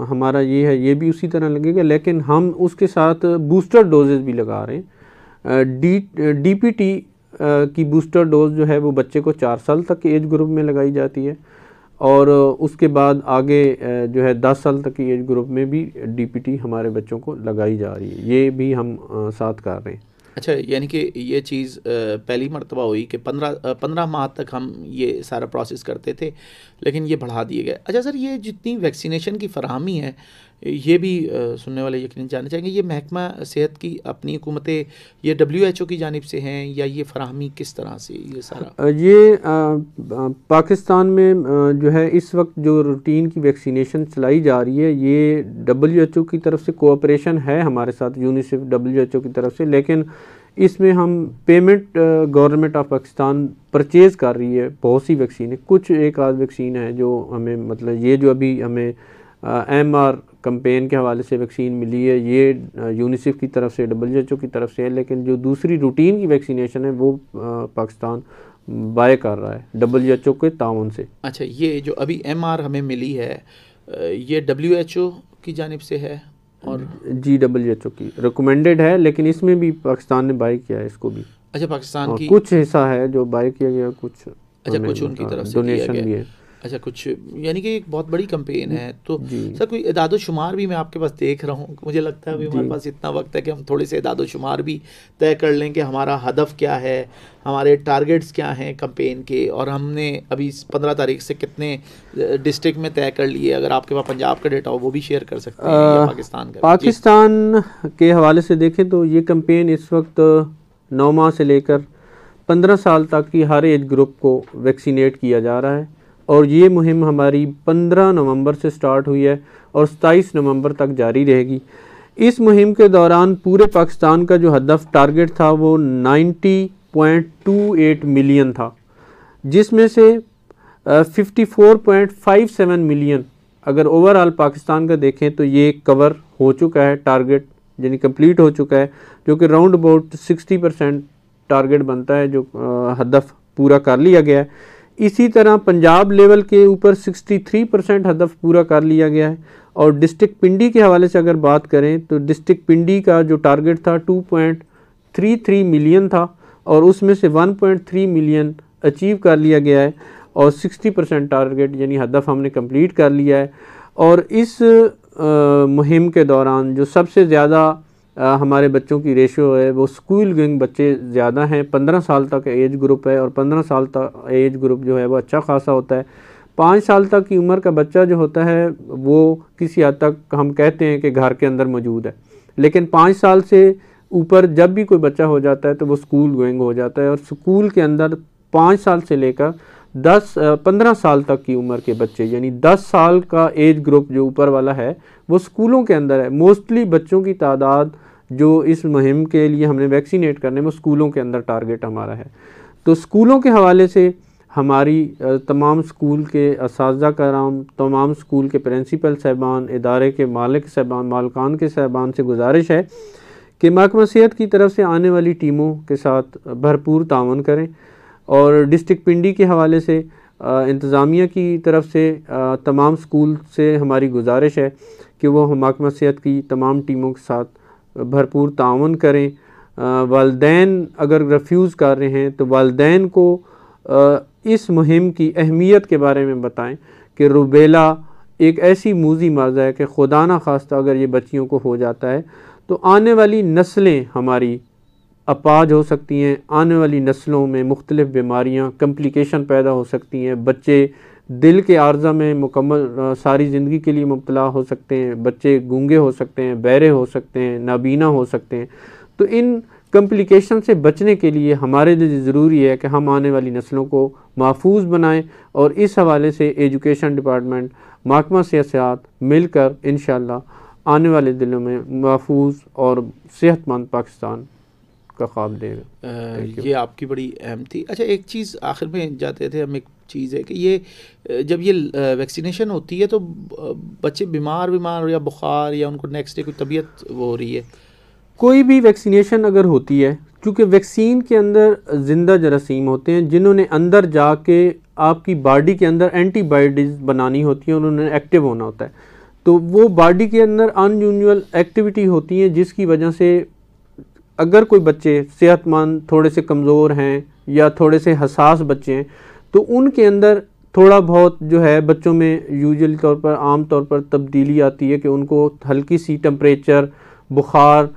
हमारा ये है, ये भी उसी तरह लगेगा, लेकिन हम उसके साथ बूस्टर डोजेज भी लगा रहे हैं। DPT की बूस्टर डोज जो है वो बच्चे को 4 साल तक के एज ग्रुप में लगाई जाती है, और उसके बाद आगे जो है 10 साल तक की एज ग्रुप में भी DPT हमारे बच्चों को लगाई जा रही है। ये भी हम साथ कर रहे हैं। अच्छा, यानी कि ये चीज़ पहली मर्तबा हुई कि 15 माह तक हम ये सारा प्रोसेस करते थे, लेकिन ये बढ़ा दिए गए। अच्छा सर, ये जितनी वैक्सीनेशन की फराहमी है, ये भी सुनने वाले यकीनन जानना चाहेंगे, ये महकमा सेहत की अपनी हुकूमतें, ये WHO की जानिब से हैं, या ये फराहमी किस तरह से ये सारा? ये पाकिस्तान में जो है इस वक्त जो रूटीन की वैक्सीनेशन चलाई जा रही है, ये WHO की तरफ से कोऑपरेशन है हमारे साथ, यूनिसेफ WHO की तरफ से, लेकिन इसमें हम payment government of Pakistan purchase कर रही है बहुत सी वैक्सीनें। कुछ एक आध वैक्सीन है जो हमें, मतलब ये जो अभी हमें MR कैंपेन के हवाले से वैक्सीन मिली है, ये यूनिसेफ की तरफ से, WHO की तरफ से है, लेकिन जो दूसरी रूटीन की वैक्सीनेशन है वो पाकिस्तान बाय कर रहा है WHO के ताउन से। अच्छा, ये जो अभी MR हमें मिली है, ये WHO की जानिब से है? और जी, WHO की रिकमेंडेड है, लेकिन इसमें भी पाकिस्तान ने बाय किया है इसको भी। अच्छा, पाकिस्तान की कुछ हिस्सा है जो बाय किया गया, कुछ अच्छा कुछ उनकी तरफ से डोनेशन भी है। अच्छा, कुछ यानी कि एक बहुत बड़ी कैंपेन है। तो सर कोई इदादो शुमार भी मैं आपके पास देख रहा हूँ, मुझे लगता है अभी हमारे पास इतना वक्त है कि हम थोड़े से इदादो शुमार भी तय कर लें कि हमारा हदफ क्या है, हमारे टारगेट्स क्या हैं कैंपेन के, और हमने अभी 15 तारीख से कितने डिस्ट्रिक्ट में तय कर लिए। अगर आपके पास पंजाब का डेटा हो वो भी शेयर कर सकते हैं, या पाकिस्तान का? पाकिस्तान के हवाले से देखें तो ये कैंपेन इस वक्त 9 माह से लेकर 15 साल तक की हर एज ग्रुप को वैक्सीनेट किया जा रहा है, और ये मुहिम हमारी 15 नवंबर से स्टार्ट हुई है और 27 नवंबर तक जारी रहेगी। इस मुहिम के दौरान पूरे पाकिस्तान का जो हदफ टारगेट था वो 90.28 मिलियन था, जिसमें से 54.57 मिलियन अगर ओवरऑल पाकिस्तान का देखें तो ये कवर हो चुका है, टारगेट यानी कंप्लीट हो चुका है, जो कि राउंड अबाउट 60% टारगेट बनता है, जो हदफ पूरा कर लिया गया है। इसी तरह पंजाब लेवल के ऊपर 63% हदफ पूरा कर लिया गया है। और डिस्ट्रिक्ट पिंडी के हवाले से अगर बात करें तो डिस्ट्रिक्ट पिंडी का जो टारगेट था 2.33 मिलियन था, और उसमें से 1.3 मिलियन अचीव कर लिया गया है, और 60% टारगेट यानी हदफ हमने कंप्लीट कर लिया है। और इस मुहिम के दौरान जो सबसे ज़्यादा हमारे बच्चों की रेशियो है वो स्कूल गोइंग बच्चे ज़्यादा हैं, 15 साल तक एज ग्रुप है, और 15 साल तक एज ग्रुप जो है वो अच्छा खासा होता है। 5 साल तक की उम्र का बच्चा जो होता है वो किसी हद तक हम कहते हैं कि घर के अंदर मौजूद है, लेकिन 5 साल से ऊपर जब भी कोई बच्चा हो जाता है तो वो स्कूल गोइंग हो जाता है, और स्कूल के अंदर 5 साल से लेकर 15 साल तक की उम्र के बच्चे, यानी 10 साल का एज ग्रुप जो ऊपर वाला है वो स्कूलों के अंदर है। मोस्टली बच्चों की तादाद जो इस मुहिम के लिए हमने वैक्सीनेट करने वो स्कूलों के अंदर टारगेट हमारा है। तो स्कूलों के हवाले से हमारी तमाम स्कूल के असातिज़ा कराम, तमाम स्कूल के प्रिंसिपल साहबान, इदारे के मालिक साहबान, मालकान के साहबान से गुजारिश है कि महकमा सेहत की तरफ से आने वाली टीमों के साथ भरपूर तावन करें, और डिस्ट्रिक्ट पिंडी के हवाले से इंतज़ामिया की तरफ से तमाम स्कूल से हमारी गुजारिश है कि वो महकमा सेहत की तमाम टीमों के साथ भरपूर तावन करें। वालिदैन अगर रिफ्यूज़ कर रहे हैं तो वालिदैन को इस मुहिम की अहमियत के बारे में बताएं कि रुबेला एक ऐसी मूजी मर्ज़ है कि खुदा ना खास्ता अगर ये बच्चियों को हो जाता है तो आने वाली नस्लें हमारी अपाज हो सकती हैं, आने वाली नस्लों में मुख्तलिफ़ बीमारियां, कम्प्लिकेशन पैदा हो सकती हैं, बच्चे दिल के आर्जा में मुकम्मल सारी ज़िंदगी के लिए मुब्तला हो सकते हैं, बच्चे गूंगे हो सकते हैं, बहरे हो सकते हैं, नाबीना हो सकते हैं। तो इन कम्प्लिकेशन से बचने के लिए हमारे लिए ज़रूरी है कि हम आने वाली नस्लों को महफूज बनाएं, और इस हवाले से एजुकेशन डिपार्टमेंट, महकमा सियासत मिलकर इंशाअल्लाह आने वाले दिनों में महफूज और सेहतमंद पाकिस्तान का ख्वाब देगा। ये आपकी बड़ी अहम थी। अच्छा, एक चीज़ आखिर में जाते थे हम, एक चीज़ है कि ये जब ये वैक्सीनेशन होती है तो बच्चे बीमार या बुखार या उनको नेक्स्ट डे कोई तबीयत वो हो रही है? कोई भी वैक्सीनेशन अगर होती है, क्योंकि वैक्सीन के अंदर ज़िंदा जरासीम होते हैं जिन्होंने अंदर जाके आपकी बॉडी के अंदर एंटीबॉडीज़ बनानी होती हैं, उन्होंने एक्टिव होना होता है। तो वो बॉडी के अंदर अनयूजुअल एक्टिविटी होती है जिसकी वजह से अगर कोई बच्चे सेहतमंद, थोड़े से कमज़ोर हैं या थोड़े से हसास बच्चे हैं, तो उनके अंदर थोड़ा बहुत जो है बच्चों में यूजुअली तौर पर, आम तौर पर तब्दीली आती है कि उनको हल्की सी टेम्परेचर, बुखार,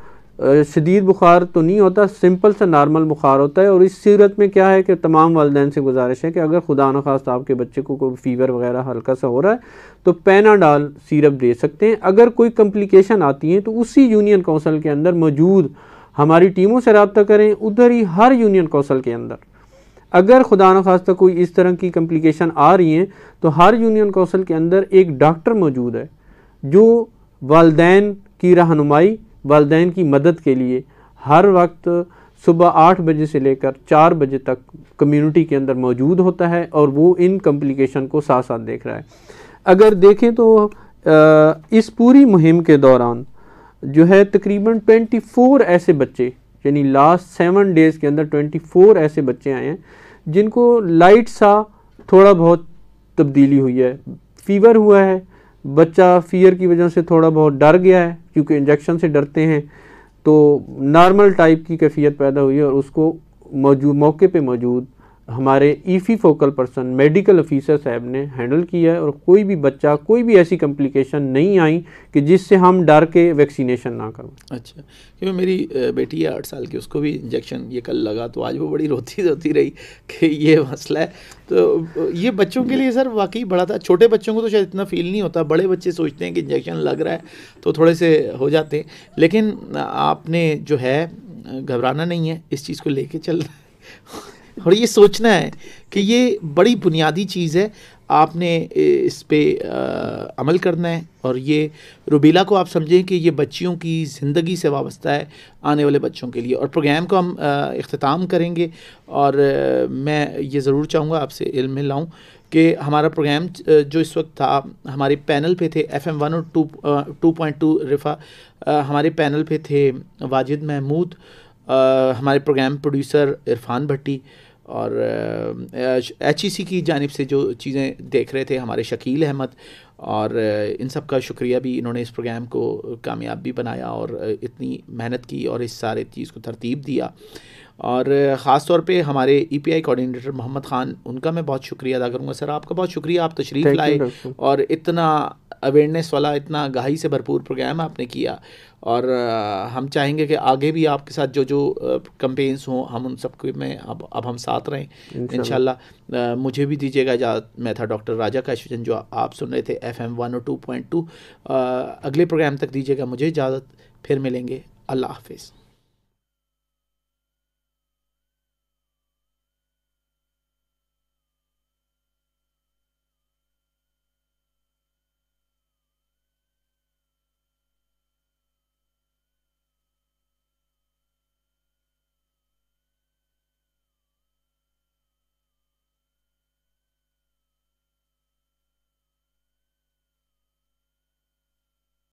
शदीद बुखार तो नहीं होता, सिंपल सा नॉर्मल बुखार होता है। और इस सूरत में क्या है कि तमाम वालिदैन से गुजारिश है कि अगर खुदा न खास्ता आपके बच्चे को कोई फ़ीवर वगैरह हल्का सा हो रहा है तो पैनाडॉल सिरप दे सकते हैं। अगर कोई कम्प्लिकेशन आती है तो उसी यूनियन काउंसिल के अंदर मौजूद हमारी टीमों से रब्ता करें, उधर ही हर यूनियन काउंसिल के अंदर अगर खुदा न खास्ता कोई इस तरह की कम्प्लिकेशन आ रही हैं तो हर यूनियन काउंसिल के अंदर एक डॉक्टर मौजूद है जो वालिदैन की रहनुमाई, वालिदैन की मदद के लिए हर वक्त सुबह 8 बजे से लेकर 4 बजे तक कम्युनिटी के अंदर मौजूद होता है और वो इन कम्प्लिकेशन को साथ साथ देख रहा है। अगर देखें तो इस पूरी मुहिम के दौरान जो है तकरीबन 24 ऐसे बच्चे, यानी लास्ट 7 डेज़ के अंदर 24 ऐसे बच्चे आए हैं जिनको लाइट सा थोड़ा बहुत तब्दीली हुई है, फ़ीवर हुआ है, बच्चा फ़ीवर की वजह से थोड़ा बहुत डर गया है क्योंकि इंजेक्शन से डरते हैं, तो नॉर्मल टाइप की कैफियत पैदा हुई है और उसको मौके पे मौजूद हमारे IFFI focal person medical officer साहब ने हैंडल किया है और कोई भी बच्चा, कोई भी ऐसी कम्प्लिकेशन नहीं आई कि जिससे हम डर के वैक्सीनेशन ना करें। अच्छा, क्योंकि मेरी बेटी है 8 साल की, उसको भी इंजेक्शन ये कल लगा तो आज वो बड़ी रोती रही कि ये मसला है। तो ये बच्चों के लिए सर वाकई बड़ा था। छोटे बच्चों को तो शायद इतना फील नहीं होता, बड़े बच्चे सोचते हैं कि इंजेक्शन लग रहा है तो थोड़े से हो जाते हैं, लेकिन आपने जो है घबराना नहीं है, इस चीज़ को लेके चलना है और ये सोचना है कि ये बड़ी बुनियादी चीज़ है, आपने इस पे अमल करना है। और ये रूबेला को आप समझें कि ये बच्चियों की ज़िंदगी से वाबस्ता है, आने वाले बच्चों के लिए। और प्रोग्राम को हम इख्तिताम करेंगे और मैं ये ज़रूर चाहूँगा आपसे इल्म में लाऊँ कि हमारा प्रोग्राम जो इस वक्त था, हमारे पैनल पे थे FM 102.2 रिफ़ा, हमारे पैनल पे थे वाजिद महमूद, हमारे प्रोग्राम प्रोड्यूसर इरफान भट्टी, और HEC की जानिब से जो चीज़ें देख रहे थे हमारे शकील अहमद, और इन सब का शुक्रिया भी, इन्होंने इस प्रोग्राम को कामयाब भी बनाया और इतनी मेहनत की और इस सारे चीज़ को तरतीब दिया। और ख़ास तौर पे हमारे EPI कोऑर्डिनेटर मोहम्मद ख़ान, उनका मैं बहुत शुक्रिया अदा करूँगा। सर आपका बहुत शुक्रिया, आप तशरीफ़ लाए और इतना अवेयरनेस वाला, इतना गहराई से भरपूर प्रोग्राम आपने किया। और हम चाहेंगे कि आगे भी आपके साथ जो कैंपेन्स हों, हम उन सब में अब हम साथ रहें इंशाल्लाह। मुझे भी दीजिएगा इजाज़त। मैं था डॉक्टर राजा काशफजन, जो आप सुन रहे थे FM 102.2। अगले प्रोग्राम तक दीजिएगा मुझे इजाज़त, फिर मिलेंगे। अल्लाह हाफिज़।